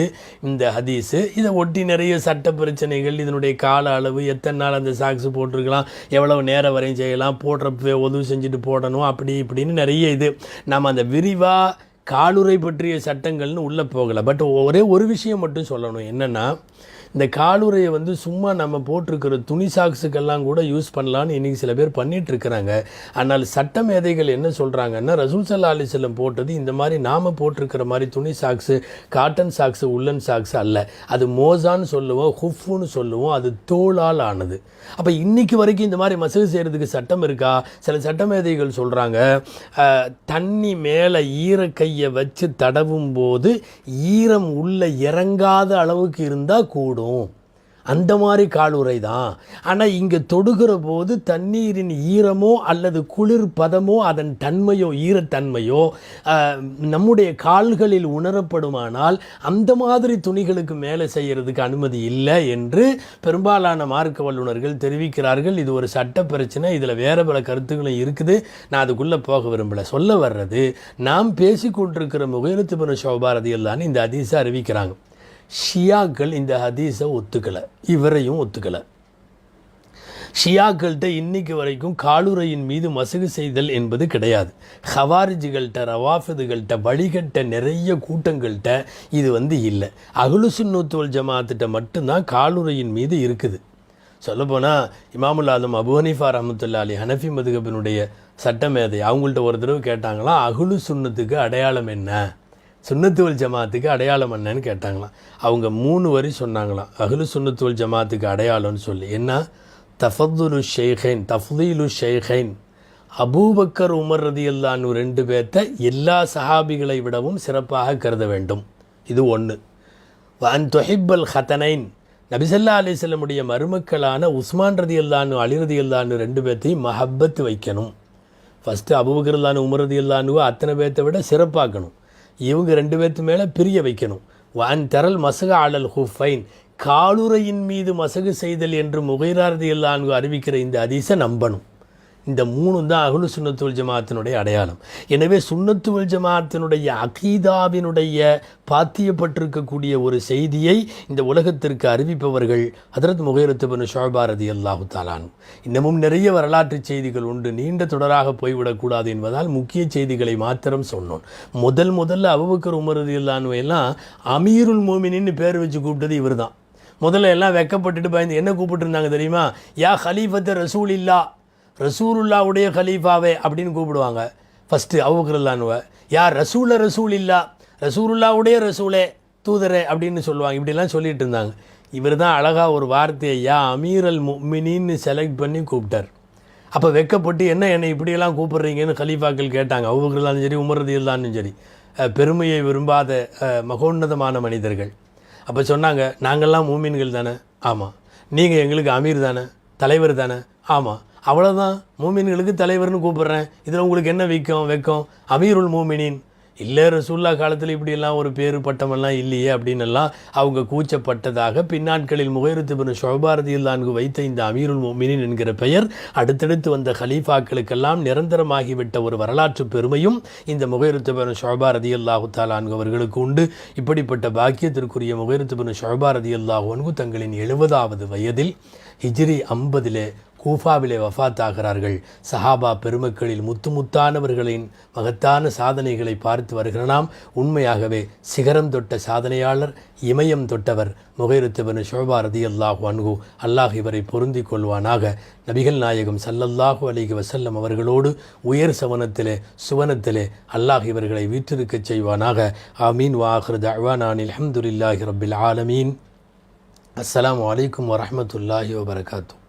இந்த ஹதீஸு. இதை ஒட்டி நிறைய சட்ட பிரச்சனைகள், இதனுடைய கால அளவு, எத்தனை நாள் அந்த சாக்ஸு போட்டிருக்கலாம், எவ்வளவு நேரம் வரையும் செய்யலாம், போடுறப்ப உதவி செஞ்சுட்டு போடணும், அப்படி இப்படின்னு நிறைய இது. நம்ம அந்த விரிவாக காலுறை பற்றிய சட்டங்கள்னு உள்ளே போகலை. பட் ஒரே ஒரு விஷயம் மட்டும் சொல்லணும், என்னென்னா இந்த காலுறையை வந்து சும்மா நம்ம போட்டிருக்கிற துணி சாக்ஸுக்கெல்லாம் கூட யூஸ் பண்ணலான்னு இன்றைக்கி சில பேர் பண்ணிகிட்ருக்கிறாங்க. ஆனால் சட்ட மேதைகள் என்ன சொல்கிறாங்கன்னா, ரசூல் ஸல்லல்லாஹு அலைஹி வஸல்லம் போட்டது இந்த மாதிரி நாம் போட்டிருக்கிற மாதிரி துணி சாக்ஸு, காட்டன் சாக்ஸு, உள்ளன் சாக்ஸு அல்ல, அது மோசான்னு சொல்லுவோம், ஹுஃப்னு சொல்லுவோம், அது தோளால் ஆனது. அப்போ இன்றைக்கி வரைக்கும் இந்த மாதிரி மசகு செய்கிறதுக்கு சட்டம் இருக்கா? சில சட்ட மேதைகள் சொல்கிறாங்க, தண்ணி மேலே ஈரக்கையை வச்சு தடவும் போது ஈரம் உள்ள இறங்காத அளவுக்கு இருந்தால் கூடும், அந்த மாதிரி காலுறை தான். ஆனால் இங்கே தொடுகிற போது தண்ணீரின் ஈரமோ அல்லது குளிர் பதமோ அதன் தன்மையோ ஈரத்தன்மையோ நம்முடைய கால்களில் உணரப்படுமானால் அந்த மாதிரி துணிகளுக்கு மேலே செய்கிறதுக்கு அனுமதி இல்லை என்று பெரும்பாலான மார்க்க வல்லுநர்கள் தெரிவிக்கிறார்கள். இது ஒரு சட்ட பிரச்சனை, இதில் வேறு பல கருத்துக்களும் இருக்குது, நான் அதுக்குள்ளே போக விரும்பலை. சொல்ல வர்றது, நாம் பேசி கொண்டிருக்கிற முகைரத் இப்னு ஷுஅபா ரலியல்லாஹு இந்த ஹதீஸை அறிவிக்கிறாங்க. ஷியாக்கள் இந்த ஹதீஸை ஒத்துக்கலை, இவரையும் ஒத்துக்கலை. ஷியாக்கள்கிட்ட இன்னைக்கு வரைக்கும் காலுறையின் மீது மசகு செய்தல் என்பது கிடையாது. ஹவாரிஜிகள்கிட்ட, ரவாஃபிதுகள்கிட்ட, வழிகட்ட நிறைய கூட்டங்கள்கிட்ட இது வந்து இல்லை. அஹ்லு சுன்னத் வல் ஜமாஅத்திட்ட மட்டும்தான் காலுறையின் மீது இருக்குது. சொல்லப்போனால் இமாமுல் ஆலம் அபூ ஹனீஃபா ரஹ்மத்துல்லாஹி அலைஹி ஹனஃபி மதுஹபினுடைய சட்டமேதை, அவங்கள்ட்ட ஒரு தடவை கேட்டாங்களாம், அஹ்லு சுன்னத்துக்கு அடையாளம் என்ன, சுன்னத்து வல் ஜமாத்துக்கு அடையாளம் என்னன்னு கேட்டாங்களாம். அவங்க 3 வரி சொன்னாங்களாம் அஹ்லு சுன்னத்து வல் ஜமாத்துக்கு அடையாளம்னு சொல்லி. என்ன? தஃபதுலு ஷைഖைன், தஃதீலு ஷைഖைன், அபூபக்கர் உமர் ரலியல்லாஹு அன்ஹு 2 பேர்த்த எல்லா சஹாபிகளை விடவும் சிறப்பாக கருத வேண்டும், இது 1. வஅன் துஹிப்பல் ஹதனைன், நபி ஸல்லல்லாஹு அலைஹி வஸல்லமுடைய மருமக்களான உஸ்மான் ரலியல்லாஹு அன்ஹு, அலி ரலியல்லாஹு அன்ஹு 2 பேர்த்தையும் மஹப்பத் வைக்கணும். ஃபஸ்ட்டு அபூபக்கர் ரலியல்லாஹு அன்ஹு, உமர் ரலியல்லாஹு அன்ஹு அத்தனை பேர்த்தை விட சிறப்பாக்கணும், இவங்க 2 பேர்த்து மேலே பிரிய வைக்கணும். வான் தரல் மசக அலல் ஹுஃபைன், காலுறையின் மீது மசகு செய்தல் என்று முகைரா ரலியல்லாஹு அன்ஹு அறிவிக்கிற இந்த ஹதீஸை நம்பணும். இந்த 3 தான் அஹ்லு சுன்னத் வல் ஜமாஅத்தினுடைய அடையாளம். எனவே சுன்னத்து வல் ஜமாஅத்தினுடைய அகீதாவினுடைய பாத்தியப்பட்டிருக்கக்கூடிய ஒரு செய்தியை இந்த உலகத்திற்கு அறிவிப்பவர்கள் ஹஜ்ரத் முகைரத் இப்னு ஷுஅபா ரலியல்லாஹு தஆலா அன்ஹு. இன்னமும் நிறைய வரலாற்று செய்திகள் உண்டு, நீண்ட தொடராக போய்விடக்கூடாது என்பதால் முக்கிய செய்திகளை மாத்திரம் சொன்னோம். முதல்ல அபூபக்கர் உமர் ரலியல்லாஹு அன்ஹு எல்லாம் அமீருல் மோமினின்னு பேர் வச்சு கூப்பிட்டது இவர் தான். முதல்ல எல்லாம் வெக்கப்பட்டுட்டு பயந்து என்ன கூப்பிட்டுருந்தாங்க தெரியுமா? யா ஹலீஃபத்து ரசூலில்லா, ரசூலுல்லாவுடைய கலீஃபாவே அப்படின்னு கூப்பிடுவாங்க. ஃபஸ்ட்டு அபூபக்கர் ரலியல்லாஹு அன்ஹுவை யார் ரசூல் இல்லா, ரசூலுல்லாவுடைய ரசூலே, தூதரே அப்படின்னு சொல்லுவாங்க. இப்படிலாம் சொல்லிட்டு இருந்தாங்க. இவர் தான் அழகாக ஒரு வார்த்தையை யா அமீரல் முஃமினீன்னு செலக்ட் பண்ணி கூப்பிட்டார். அப்போ வெக்கப்பட்டு என்னை இப்படியெல்லாம் கூப்பிட்றீங்கன்னு கலீஃபாக்கள் கேட்டாங்க. அபூபக்கர் ரலியல்லாஹு அன்ஹு சரி, உமர் ரலியல்லாஹு அன்ஹு சரி, பெருமையை விரும்பாத மகோன்னதமான மனிதர்கள். அப்போ சொன்னாங்க, நாங்கள்லாம் மூமின்கள் தானே? ஆமாம். நீங்கள் எங்களுக்கு அமீர் தானே, தலைவர் தானே? ஆமாம். அவ்வளோதான், மூமின்களுக்கு தலைவர்னு கூப்பிட்றேன், இதில் உங்களுக்கு என்ன வெக்கம்? அமீருல் மூமினின், இல்லை ரசூல்லா காலத்தில் இப்படியெல்லாம் ஒரு பேரு பட்டமெல்லாம் இல்லையே அப்படின்னெல்லாம் அவங்க கூச்சப்பட்டதாக பின்னாட்களில் முகைருத் இப்னு ஷுஅபா ரலியல்லாஹு வைத்த இந்த அமீருல் முஃமினீன் என்கிற பெயர் அடுத்தடுத்து வந்த கலீஃபாக்களுக்கெல்லாம் நிரந்தரமாகிவிட்ட ஒரு வரலாற்று பெருமையும் இந்த முகைருத் இப்னு ஷுஅபா ரலியல்லாஹு தஆலா அன்ஹு அவர்களுக்கு உண்டு. இப்படிப்பட்ட பாக்கியத்திற்குரிய முகைருத் இப்னு ஷுஅபா ரலியல்லாஹு அன்ஹு தங்களின் 70வது வயதில் ஹிஜ்ரி 50 கூஃபாவிலே வஃபாத் ஆகிறார்கள். சஹாபா பெருமக்களில் முத்தானவர்களின் மகத்தான சாதனைகளை பார்த்து வருகிற நாம் உண்மையாகவே சிகரம் தொட்ட சாதனையாளர், இமயம் தொட்டவர் முகைருத் இப்னு ஷுஅபா ரலியல்லாஹு அன்ஹு. அல்லாஹ் இவரை பொருந்தி கொள்வானாக. நபிகள் நாயகம் ஸல்லல்லாஹு அலைஹி வஸல்லம் அவர்களோடு உயர் சுவனத்திலே அல்லாஹ் இவர்களை வீற்றிருக்கச் செய்வானாக. ஆமீன். வாஹிரு தஅவானா அல்ஹம்துலில்லாஹி ரப்பில் ஆலமீன். அஸ்ஸலாமு அலைக்கும் வரஹ்மத்துல்லாஹி வபரகாத்துஹு.